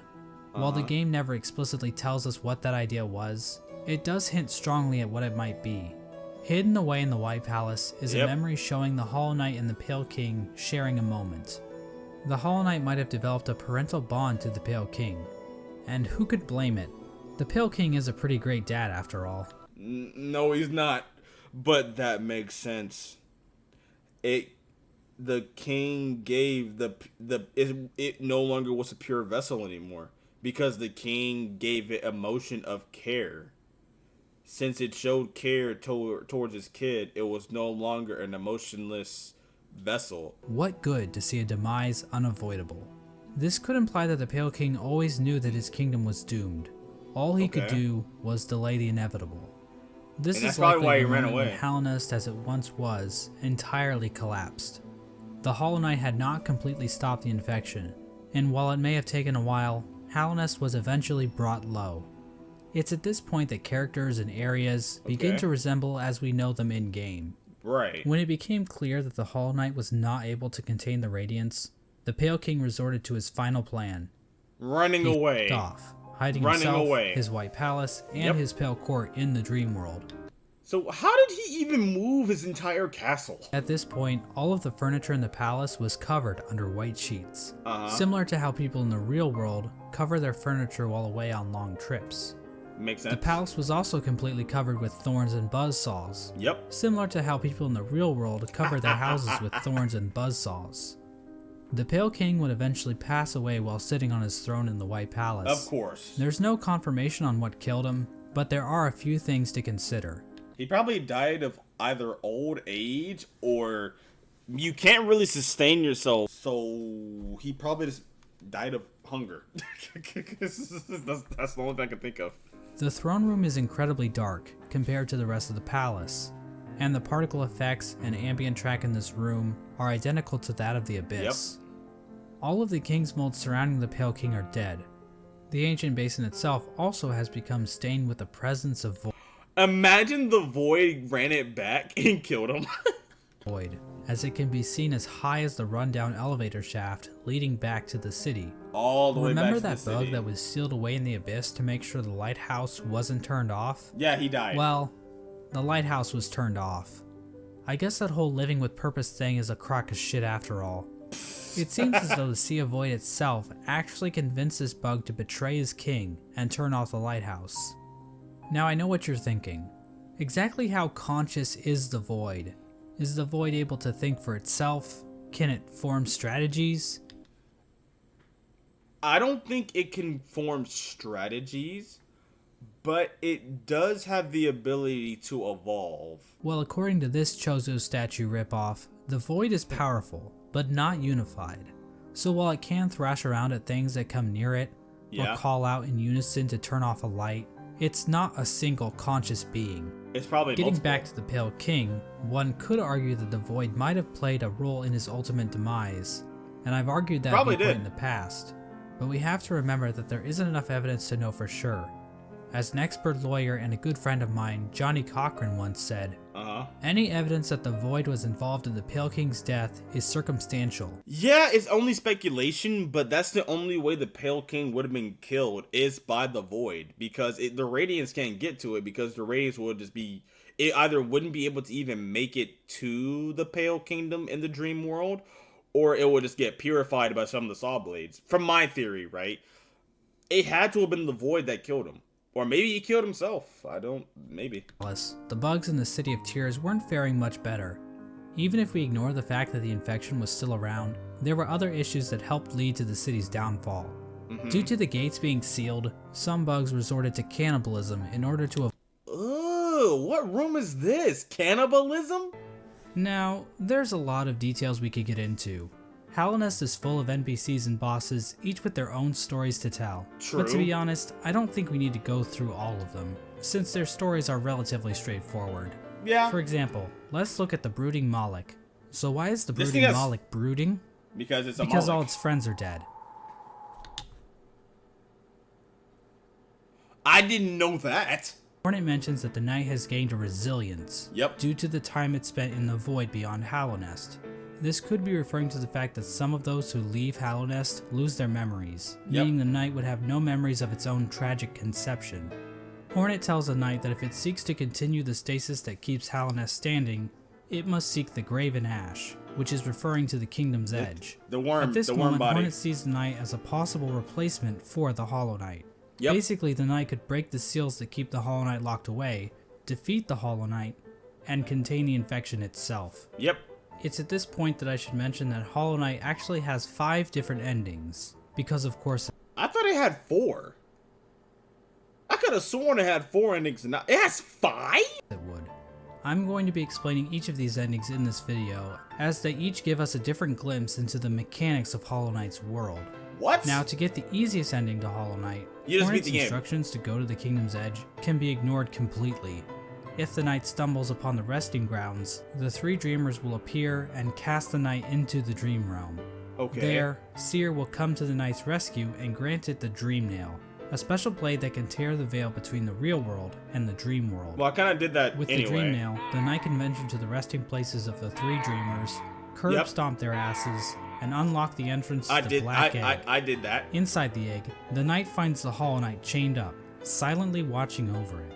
While the game never explicitly tells us what that idea was, it does hint strongly at what it might be. Hidden away in the White Palace is a memory showing the Hollow Knight and the Pale King sharing a moment. The Hollow Knight might have developed a parental bond to the Pale King, and who could blame it? The Pale King is a pretty great dad after all. No, he's not. But that makes sense. The king gave it no longer was a pure vessel anymore, because the king gave it emotion of care. Since it showed care towards his kid, it was no longer an emotionless vessel. What good to see a demise unavoidable? This could imply that the Pale King always knew that his kingdom was doomed. All he could do was delay the inevitable. This is likely why he ran away. When Hallownest, as it once was, entirely collapsed. The Hollow Knight had not completely stopped the infection, and while it may have taken a while, Hallownest was eventually brought low. It's at this point that characters and areas begin to resemble as we know them in-game. Right. When it became clear that the Hollow Knight was not able to contain the Radiance, the Pale King resorted to his final plan. Running away. Off, hiding himself, his White Palace, and his Pale Court in the Dream World. So how did he even move his entire castle? At this point, all of the furniture in the palace was covered under white sheets. Similar to how people in the real world cover their furniture while away on long trips. Makes sense. The palace was also completely covered with thorns and buzzsaws. Yep. Similar to how people in the real world cover their houses with thorns and buzzsaws. The Pale King would eventually pass away while sitting on his throne in the White Palace. Of course. There's no confirmation on what killed him, but there are a few things to consider. He probably died of either old age or you can't really sustain yourself. So he probably just died of hunger. that's the only thing I can think of. The throne room is incredibly dark compared to the rest of the palace, and the particle effects and ambient track in this room are identical to that of the Abyss. Yep. All of the king's molds surrounding the Pale King are dead. The ancient basin itself also has become stained with the presence of Imagine the void ran it back and killed him. void, as it can be seen as high as the rundown elevator shaft leading back to the city. All the way back Remember to the that city. bug that was sealed away in the Abyss to make sure the lighthouse wasn't turned off? Yeah, he died. Well, the lighthouse was turned off. I guess that whole living with purpose thing is a crock of shit after all. It seems as though the Sea of Void itself actually convinced this bug to betray his king and turn off the lighthouse. Now I know what you're thinking. Exactly how conscious is the Void? Is the Void able to think for itself? Can it form strategies? I don't think it can form strategies, but it does have the ability to evolve. Well, according to this Chozo statue ripoff, the Void is powerful, but not unified. So while it can thrash around at things that come near it, Yeah. or call out in unison to turn off a light, it's not a single conscious being. It's probably Getting multiple. back to the Pale King, one could argue that the Void might have played a role in his ultimate demise, and I've argued that Probably viewpoint did. in the past. But we have to remember that there isn't enough evidence to know for sure. As an expert lawyer and a good friend of mine, Johnny Cochran, once said, any evidence that the Void was involved in the Pale King's death is circumstantial. Yeah, it's only speculation, but that's the only way the Pale King would have been killed is by the Void, because the Radiants can't get to it, because the Radiants would just be, it either wouldn't be able to even make it to the Pale Kingdom in the dream world, or it would just get purified by some of the Saw Blades. From my theory, right? It had to have been the Void that killed him. Or maybe he killed himself. Maybe. The bugs in the City of Tears weren't faring much better. Even if we ignore the fact that the infection was still around, there were other issues that helped lead to the city's downfall. Due to the gates being sealed, some bugs resorted to cannibalism in order to Ugh, what room is this? Cannibalism? Now, there's a lot of details we could get into. Hallownest is full of NPCs and bosses, each with their own stories to tell. True. But to be honest, I don't think we need to go through all of them, since their stories are relatively straightforward. Yeah. For example, let's look at the Brooding Moloch. So why is the This Brooding thing has- Moloch brooding? Because it's a Because all Moloch. its friends are dead. I didn't know that. Hornet mentions that the Night has gained a resilience Yep. due to the time it spent in the void beyond Hallownest. This could be referring to the fact that some of those who leave Hallownest lose their memories, Yep. meaning the Night would have no memories of its own tragic conception. Hornet tells the Night that if it seeks to continue the stasis that keeps Hallownest standing, it must seek the Graven Ash, which is referring to the Kingdom's Edge. The worm, At this the worm moment, body. Hornet sees the Knight as a possible replacement for the Hollow Knight. Yep. Basically, the Knight could break the seals that keep the Hollow Knight locked away, defeat the Hollow Knight, and contain the infection itself. Yep. It's at this point that I should mention that Hollow Knight actually has 5 different endings, because of course I thought it had 4. I could have sworn it had 4 endings. And it has 5? it would. I'm going to be explaining each of these endings in this video, as they each give us a different glimpse into the mechanics of Hollow Knight's world. What? Now, to get the easiest ending to Hollow Knight, You just beat Hornet's the game. instructions to go to the Kingdom's Edge can be ignored completely. If the Knight stumbles upon the resting grounds, the 3 dreamers will appear and cast the Knight into the Dream Realm. Okay. There, Seer will come to the Knight's rescue and grant it the Dream Nail, a special blade that can tear the veil between the real world and the dream world. Well, I kind of did that With anyway. the Dream Nail, the Knight can venture to the resting places of the 3 dreamers, curb Yep. stomp their asses, and unlock the entrance to the Black Egg. I did that. Inside the egg, the Knight finds the Hollow Knight chained up, silently watching over it.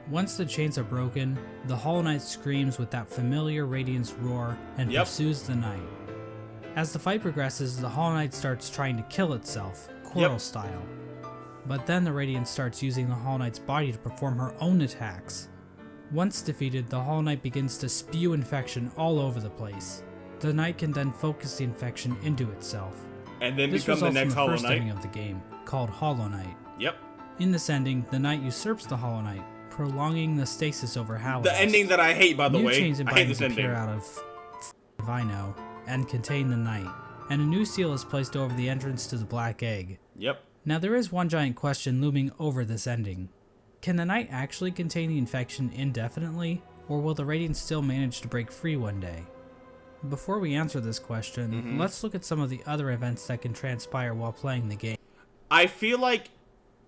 Once the chains are broken, the Hollow Knight screams with that familiar Radiance roar and Yep. pursues the Knight. As the fight progresses, the Hollow Knight starts trying to kill itself, Coral Yep. style. But then the Radiance starts using the Hollow Knight's body to perform her own attacks. Once defeated, the Hollow Knight begins to spew infection all over the place. The Knight can then focus the infection into itself. And then This become the results in next the Hollow first ending Knight. of the game, called Hollow Knight. Yep. In this ending, the Knight usurps the Hollow Knight, prolonging the stasis over Hallownest. The ending that I hate, by the New way. chains I hate invite this to ending. peer out of Vino and contain the night, and a new seal is placed over the entrance to the Black Egg. Yep. Now there is one giant question looming over this ending. Can the night actually contain the infection indefinitely, or will the Radiant still manage to break free one day? Before we answer this question, let's look at some of the other events that can transpire while playing the game. I feel like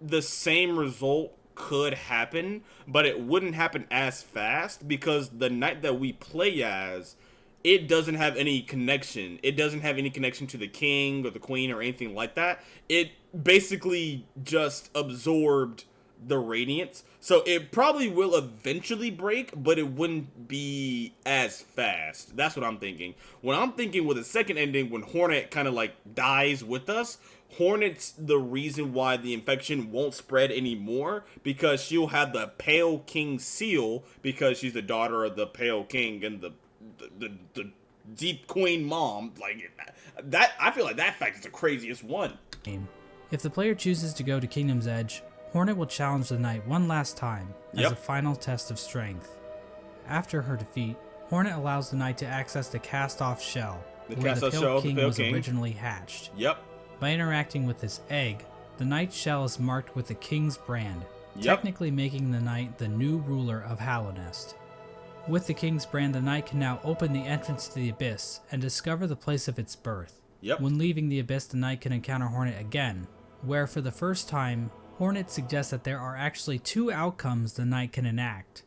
the same result could happen, but it wouldn't happen as fast because the knight that we play as, it doesn't have any connection. It doesn't have any connection to the king or the queen or anything like that. It basically just absorbed the radiance. So it probably will eventually break, but it wouldn't be as fast. That's what I'm thinking. When I'm thinking with the second ending, when Hornet kind of like dies with us, Hornet's the reason why the infection won't spread anymore, because she'll have the Pale King seal because she's the daughter of the Pale King and the Deep Queen mom. Like that, I feel like that fact is the craziest one. If the player chooses to go to Kingdom's Edge, Hornet will challenge the knight one last time as a final test of strength. After her defeat, Hornet allows the knight to access the cast-off shell, where the Pale King was originally hatched. Yep. By interacting with this egg, the knight's shell is marked with the king's brand, technically making the knight the new ruler of Hallownest. With the king's brand, the knight can now open the entrance to the abyss and discover the place of its birth. When leaving the abyss, the knight can encounter Hornet again, where for the first time, Hornet suggests that there are actually two outcomes the knight can enact.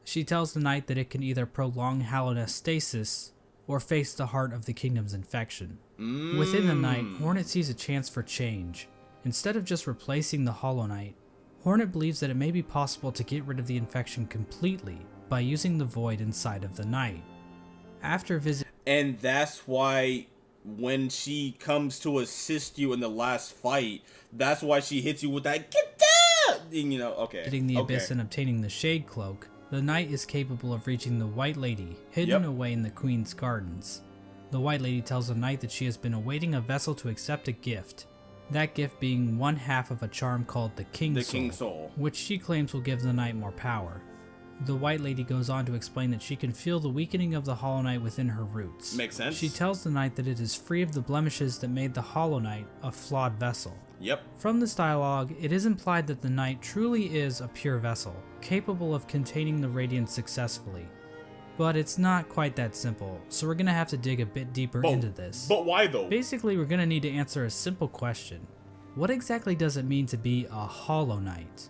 She tells the knight that it can either prolong Hallownest stasis or face the heart of the kingdom's infection. Within the night, Hornet sees a chance for change. Instead of just replacing the Hollow Knight, Hornet believes that it may be possible to get rid of the infection completely by using the void inside of the night. After visiting, and that's why when she comes to assist you in the last fight, that's why she hits you with that "get down!" You know, visiting the abyss and obtaining the Shade Cloak, the knight is capable of reaching the White Lady, hidden away in the Queen's gardens. The White Lady tells the knight that she has been awaiting a vessel to accept a gift, that gift being one half of a charm called the King Soul, which she claims will give the knight more power. The White Lady goes on to explain that she can feel the weakening of the Hollow Knight within her roots. Makes sense. She tells the knight that it is free of the blemishes that made the Hollow Knight a flawed vessel. From this dialogue, it is implied that the knight truly is a pure vessel, capable of containing the radiance successfully. But it's not quite that simple, so we're gonna have to dig a bit deeper into this. But why though? Basically, we're gonna need to answer a simple question. What exactly does it mean to be a Hollow Knight?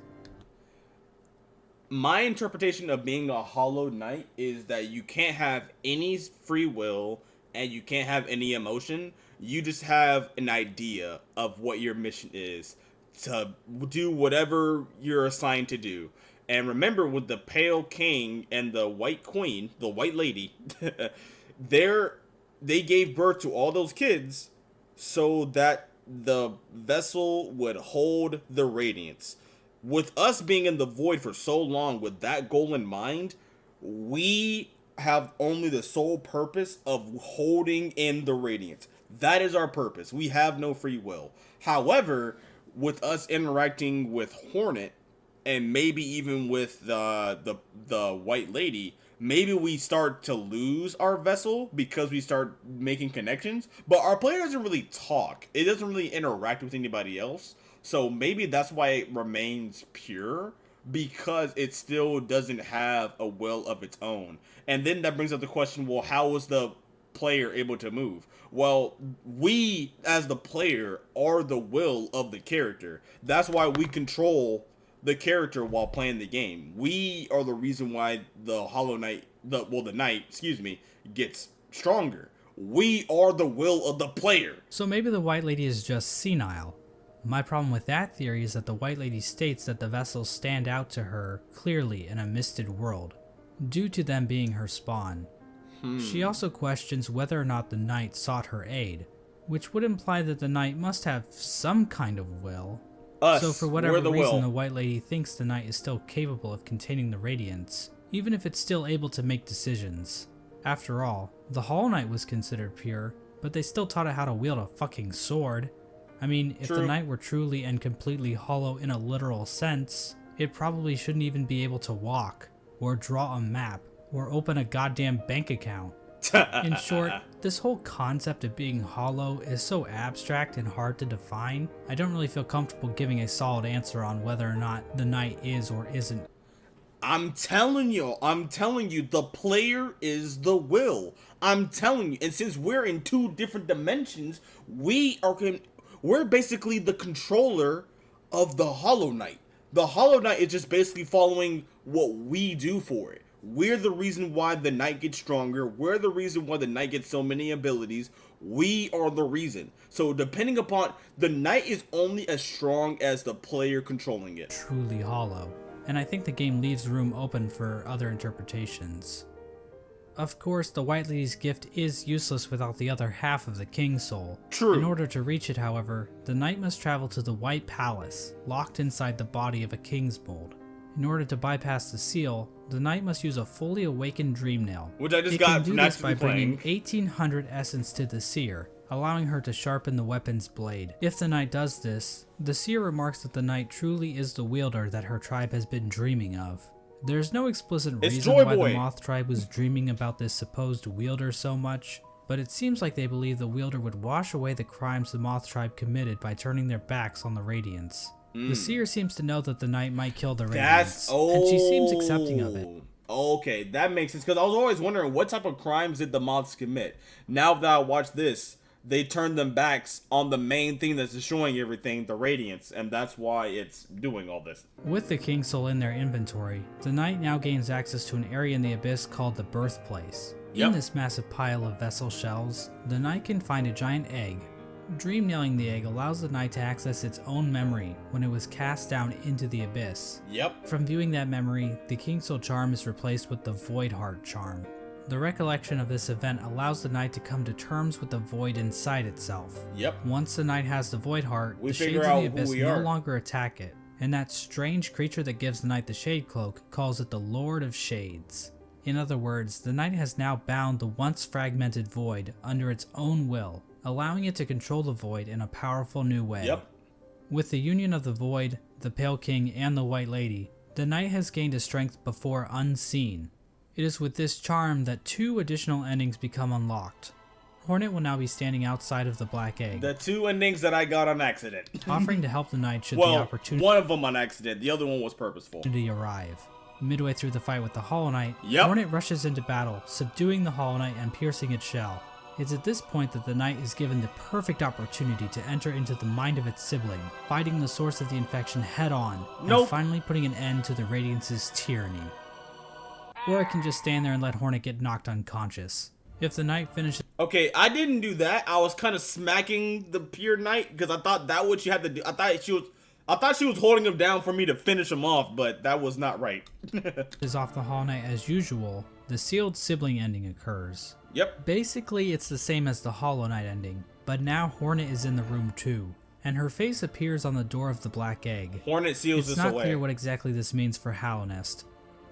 My interpretation of being a Hollow Knight is that you can't have any free will and you can't have any emotion. You just have an idea of what your mission is, to do whatever you're assigned to do. And remember, with the Pale King and the White Queen, the White Lady, they gave birth to all those kids so that the vessel would hold the radiance. With us being in the void for so long with that goal in mind, we have only the sole purpose of holding in the radiance. That is our purpose. We have no free will. However, with us interacting with Hornet, and maybe even with the White Lady, maybe we start to lose our vessel because we start making connections. But our player doesn't really talk. It doesn't really interact with anybody else. So maybe that's why it remains pure, because it still doesn't have a will of its own. And then that brings up the question, well, how was the player able to move? Well, we as the player are the will of the character. That's why we control the character while playing the game. We are the reason why the Hollow Knight, the knight, gets stronger. We are the will of the player. So maybe the White Lady is just senile. My problem with that theory is that the White Lady states that the vessels stand out to her clearly in a misted world, due to them being her spawn. She also questions whether or not the knight sought her aid, which would imply that the knight must have some kind of will. So for whatever reason, the White Lady thinks the knight is still capable of containing the radiance, even if it's still able to make decisions. After all, the Hollow Knight was considered pure, but they still taught it how to wield a fucking sword. I mean, if the knight were truly and completely hollow in a literal sense, it probably shouldn't even be able to walk, or draw a map, or open a goddamn bank account. In short, this whole concept of being hollow is so abstract and hard to define, I don't really feel comfortable giving a solid answer on whether or not the knight is or isn't. I'm telling you, the player is the will. I'm telling you, and since we're in two different dimensions, we're basically the controller of the Hollow Knight. The Hollow Knight is just basically following what we do for it. We're the reason why the knight gets stronger. We're the reason why the knight gets so many abilities. We are the reason. So depending upon, the knight is only as strong as the player controlling it. Truly hollow. And I think the game leaves room open for other interpretations. Of course, the White Lady's gift is useless without the other half of the King's Soul. True. In order to reach it, however, the knight must travel to the White Palace, locked inside the body of a King's Mold. In order to bypass the seal, the knight must use a fully awakened Dream Nail. Which I just it got can do this by bringing playing. 1800 essence to the seer, allowing her to sharpen the weapon's blade. If the knight does this, the seer remarks that the knight truly is the wielder that her tribe has been dreaming of. There's no explicit reason why the Moth tribe was dreaming about this supposed wielder so much, but it seems like they believe the wielder would wash away the crimes the Moth tribe committed by turning their backs on the Radiants. The seer seems to know that the knight might kill the Radiants, and she seems accepting of it. Okay, that makes sense, because I was always wondering what type of crimes did the Moths commit. Now that I watch this, they turned them backs on the main thing that's destroying everything, the Radiants, and that's why it's doing all this. With the King's Soul in their inventory, the knight now gains access to an area in the Abyss called the Birthplace. In this massive pile of vessel shells, the knight can find a giant egg. Dream nailing the egg allows the knight to access its own memory when it was cast down into the Abyss. From viewing that memory, the King's Soul charm is replaced with the Void Heart charm. The recollection of this event allows the knight to come to terms with the void inside itself. Once the knight has the Void Heart, the shades of the Abyss no longer attack it, and that strange creature that gives the knight the Shade Cloak calls it the Lord of Shades. In other words, the knight has now bound the once fragmented void under its own will, allowing it to control the void in a powerful new way. With the union of the void, the Pale King, and the White Lady, the knight has gained a strength before unseen. It is with this charm that 2 additional endings become unlocked. Hornet will now be standing outside of the Black Egg. The 2 endings that I got on accident. Offering to help the knight should the opportunity one of them on accident, the other one was purposeful. Arrive. Midway through the fight with the Hollow Knight, Hornet rushes into battle, subduing the Hollow Knight and piercing its shell. It's at this point that the knight is given the perfect opportunity to enter into the mind of its sibling, fighting the source of the infection head on, and finally putting an end to the Radiance's tyranny. Or it can just stand there and let Hornet get knocked unconscious. If the knight finishes... Okay, I didn't do that. I was kind of smacking the pure knight because I thought that what she had to do. I thought she was holding him down for me to finish him off, but that was not right. is off the Hollow Knight as usual, the sealed sibling ending occurs. Basically, it's the same as the Hollow Knight ending, but now Hornet is in the room too, and her face appears on the door of the Black Egg. Hornet seals this away. It's not clear what exactly this means for Hallownest.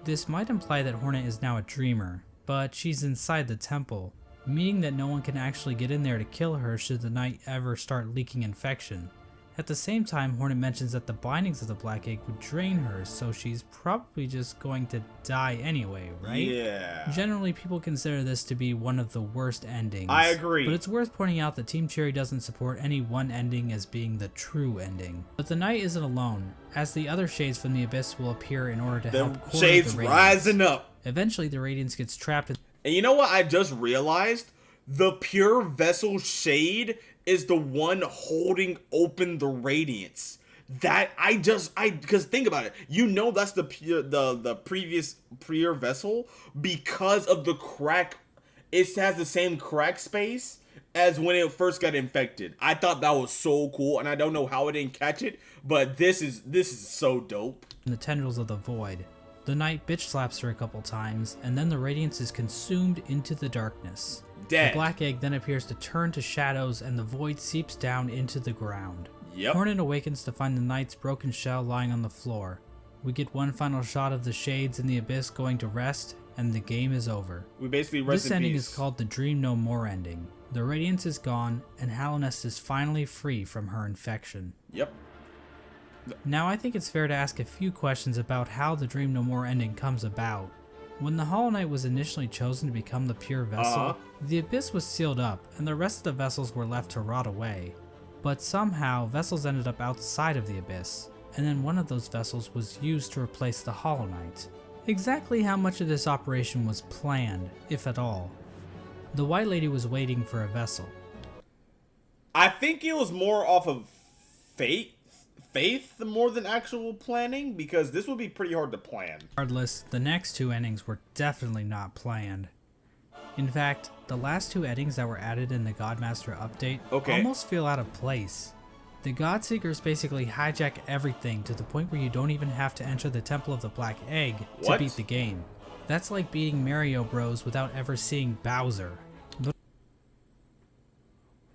This might imply that Hornet is now a dreamer, but she's inside the temple, meaning that no one can actually get in there to kill her should the knight ever start leaking infection. At the same time, Hornet mentions that the bindings of the Black Egg would drain her, so she's probably just going to die anyway, right? Yeah. Generally, people consider this to be one of the worst endings. I agree. But it's worth pointing out that Team Cherry doesn't support any one ending as being the true ending. But the knight isn't alone, as the other shades from the Abyss will appear in order to help corner shades the Radiance. rising up. Eventually, the Radiance gets trapped in... And you know what I just realized? The pure vessel shade is the one holding open the Radiance. That because think about it. You know that's the previous pure vessel because of the crack. It has the same crack space as when it first got infected. I thought that was so cool, and I don't know how it didn't catch it, but this is so dope. The tendrils of the void. The knight bitch slaps her a couple times, and then the Radiance is consumed into the darkness. Dead. The Black Egg then appears to turn to shadows, and the void seeps down into the ground. Hornet awakens to find the knight's broken shell lying on the floor. We get one final shot of the shades in the Abyss going to rest, and the game is over. We basically rest This in ending peace. is called the Dream No More ending. The Radiance is gone, and Hallownest is finally free from her infection. Now I think it's fair to ask a few questions about how the Dream No More ending comes about. When the Hollow Knight was initially chosen to become the pure vessel, the Abyss was sealed up and the rest of the vessels were left to rot away. But somehow, vessels ended up outside of the Abyss, and then one of those vessels was used to replace the Hollow Knight. Exactly how much of this operation was planned, if at all? The White Lady was waiting for a vessel. I think it was more off of faith more than actual planning, because this would be pretty hard to plan. Regardless, the next two endings were definitely not planned. In fact, the last two endings that were added in the Godmaster update almost feel out of place. The Godseekers basically hijack everything to the point where you don't even have to enter the Temple of the Black Egg to beat the game. That's like beating Mario Bros without ever seeing Bowser.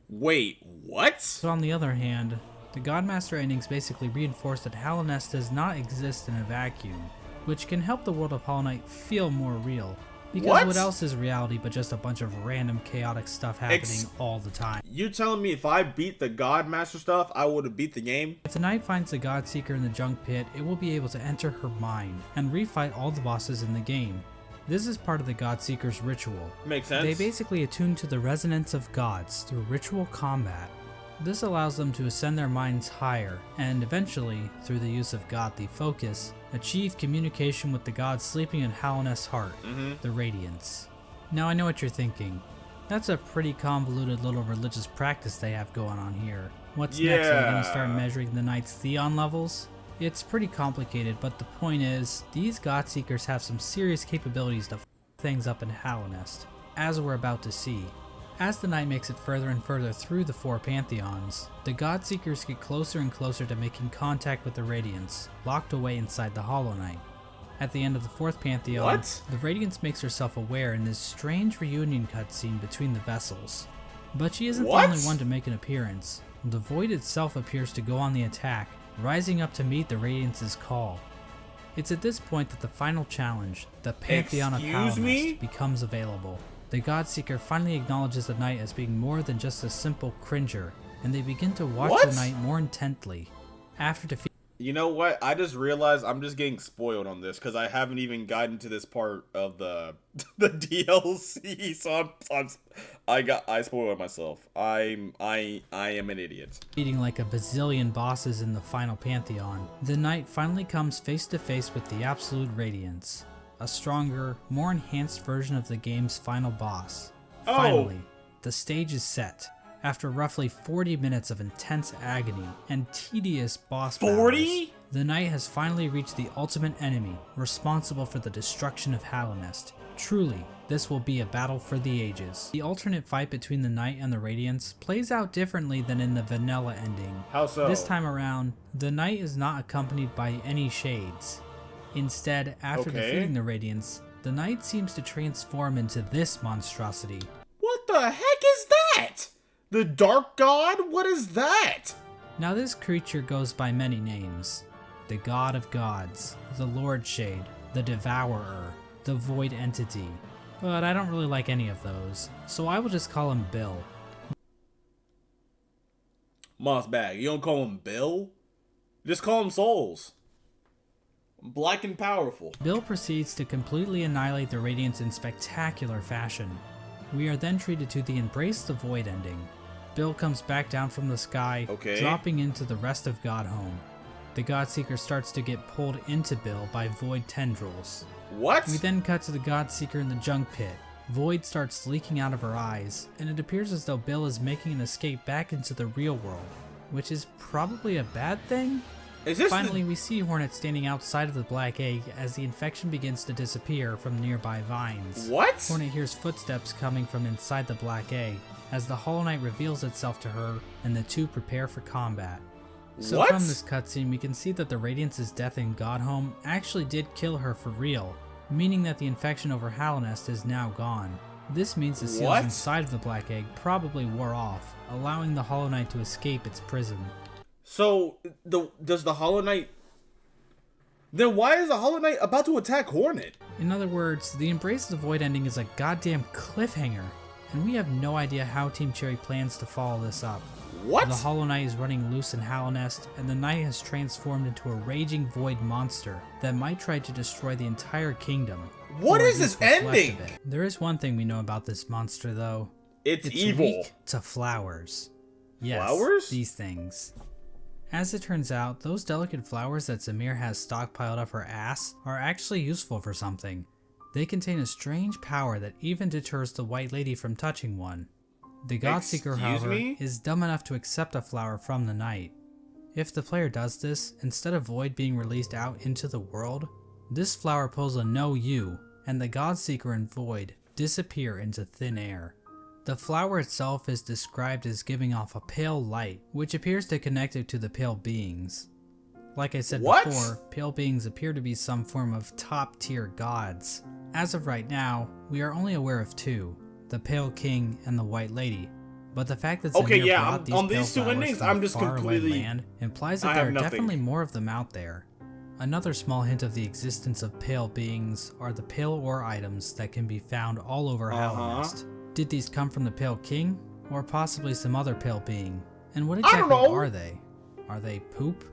Wait, what? But on the other hand, the Godmaster endings basically reinforce that Hallownest does not exist in a vacuum, which can help the world of Hollow Knight feel more real. Because what else is reality but just a bunch of random chaotic stuff happening all the time? You telling me if I beat the Godmaster stuff, I would have beat the game? If the Knight finds the Godseeker in the Junk Pit, it will be able to enter her mind and refight all the bosses in the game. This is part of the Godseeker's ritual. Makes sense. They basically attune to the resonance of gods through ritual combat. This allows them to ascend their minds higher, and eventually, through the use of godly focus, achieve communication with the god sleeping in Hallownest's heart, the Radiance. Now I know what you're thinking. That's a pretty convoluted little religious practice they have going on here. What's next? Are they gonna start measuring the Knight's Theon levels? It's pretty complicated, but the point is, these Godseekers have some serious capabilities to f things up in Hallownest, as we're about to see. As the Knight makes it further and further through the four Pantheons, the Godseekers get closer and closer to making contact with the Radiance, locked away inside the Hollow Knight. At the end of the fourth Pantheon, the Radiance makes herself aware in this strange reunion cutscene between the vessels. But she isn't the only one to make an appearance. The Void itself appears to go on the attack, rising up to meet the Radiance's call. It's at this point that the final challenge, the Pantheon of Hallownest, becomes available. The Godseeker finally acknowledges the Knight as being more than just a simple cringer, and they begin to watch the Knight more intently. After defeating... You know what? I just realized I'm just getting spoiled on this because I haven't even gotten to this part of the DLC. So I spoiled myself. I am an idiot. Beating like a bazillion bosses in the final Pantheon, the Knight finally comes face to face with the Absolute Radiance, a stronger, more enhanced version of the game's final boss. Finally, the stage is set. After roughly 40 minutes of intense agony and tedious boss battles, the Knight has finally reached the ultimate enemy, responsible for the destruction of Hallownest. Truly, this will be a battle for the ages. The alternate fight between the Knight and the Radiance plays out differently than in the vanilla ending. How so? This time around, the Knight is not accompanied by any shades. Instead, after defeating the Radiance, the Knight seems to transform into this monstrosity. What the heck is that? The Dark God? What is that? Now this creature goes by many names. The God of Gods, the Lord Shade, the Devourer, the Void Entity. But I don't really like any of those, so I will just call him Bill. Mossbag, you don't call him Bill? Just call him Souls. Black and powerful. Bill proceeds to completely annihilate the Radiance in spectacular fashion. We are then treated to the Embrace the Void ending. Bill comes back down from the sky, dropping into the rest of Godhome. The Godseeker starts to get pulled into Bill by Void tendrils. What? We then cut to the Godseeker in the Junk Pit. Void starts leaking out of her eyes, and it appears as though Bill is making an escape back into the real world, which is probably a bad thing? Finally, we see Hornet standing outside of the Black Egg as the infection begins to disappear from nearby vines. What? Hornet hears footsteps coming from inside the Black Egg as the Hollow Knight reveals itself to her and the two prepare for combat. So from this cutscene, we can see that the Radiance's death in Godhome actually did kill her for real, meaning that the infection over Hallownest is now gone. This means the seals inside of the Black Egg probably wore off, allowing the Hollow Knight to escape its prison. So, does the Hollow Knight... Then why is the Hollow Knight about to attack Hornet? In other words, the Embrace the Void ending is a goddamn cliffhanger, and we have no idea how Team Cherry plans to follow this up. What? The Hollow Knight is running loose in Hallownest, and the Knight has transformed into a raging void monster that might try to destroy the entire kingdom. What or is at this least what's left ending? of it. There is one thing we know about this monster, though. It's evil. Weak to flowers. Yes, Flowers? these things. As it turns out, those delicate flowers that Zamir has stockpiled up her ass are actually useful for something. They contain a strange power that even deters the White Lady from touching one. The Godseeker, however, is dumb enough to accept a flower from the Knight. If the player does this, instead of Void being released out into the world, this flower pulls a no you, and the Godseeker and Void disappear into thin air. The flower itself is described as giving off a pale light, which appears to connect it to the pale beings. Like I said before, pale beings appear to be some form of top-tier gods. As of right now, we are only aware of two, the Pale King and the White Lady. But the fact that Zamir brought these on pale these two flowers endings, from I'm a just faraway completely. land implies that there are definitely more of them out there. Another small hint of the existence of pale beings are the pale ore items that can be found all over Hallownest. Did these come from the Pale King, or possibly some other pale being? And what exactly are they? Are they poop?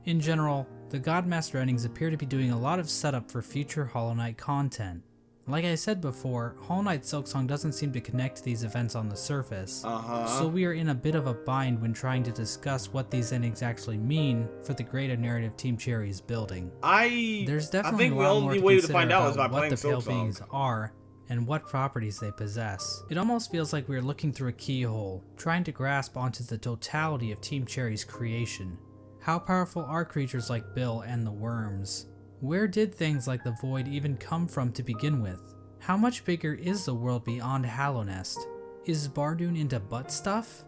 In general, the Godmaster endings appear to be doing a lot of setup for future Hollow Knight content. Like I said before, Hollow Knight Silksong doesn't seem to connect these events on the surface, so we are in a bit of a bind when trying to discuss what these endings actually mean for the greater narrative Team Cherry is building. There's definitely a lot more to consider about what the pale beings are and what properties they possess. It almost feels like we are looking through a keyhole, trying to grasp onto the totality of Team Cherry's creation. How powerful are creatures like Bill and the worms? Where did things like the Void even come from to begin with? How much bigger is the world beyond Hallownest? Is Bardoon into butt stuff?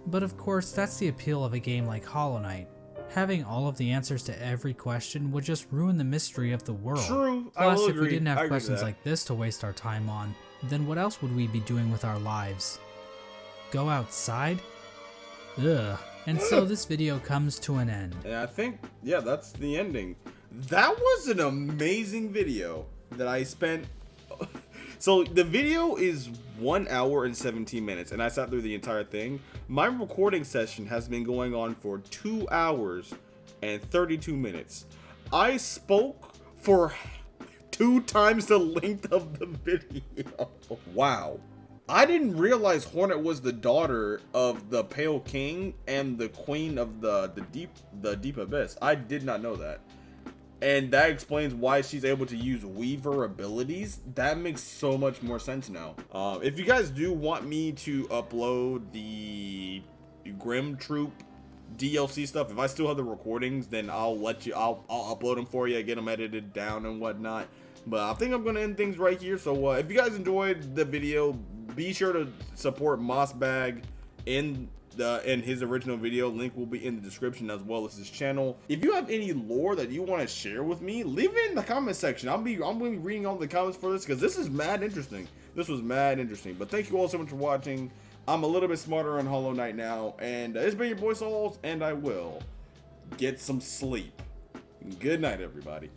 But of course, that's the appeal of a game like Hollow Knight. Having all of the answers to every question would just ruin the mystery of the world. True, Plus, if we didn't have questions like this to waste our time on, then what else would we be doing with our lives? Go outside? Ugh. And so this video comes to an end. And I think, yeah, that's the ending. That was an amazing video that I spent. So the video is 1 hour and 17 minutes, and I sat through the entire thing. My recording session has been going on for 2 hours and 32 minutes. I spoke for 2 times the length of the video. Wow. I didn't realize Hornet was the daughter of the Pale King and the Queen of the Deep Abyss. I did not know that. And that explains why she's able to use Weaver abilities. That makes so much more sense now. If you guys do want me to upload the Grim Troop DLC stuff, if I still have the recordings, then I'll upload them for you, get them edited down and whatnot. But I think I'm gonna end things right here. So if you guys enjoyed the video, be sure to support Mossbag in his original video. Link will be in the description, as well as his channel. If you have any lore that you want to share with me, leave it in the comment section. I'm gonna be reading all the comments for this, because this is mad interesting. This was mad interesting. But thank you all so much for watching. I'm a little bit smarter on Hollow Knight now, and it's been your boy Souls, and I will get some sleep. Good night, everybody.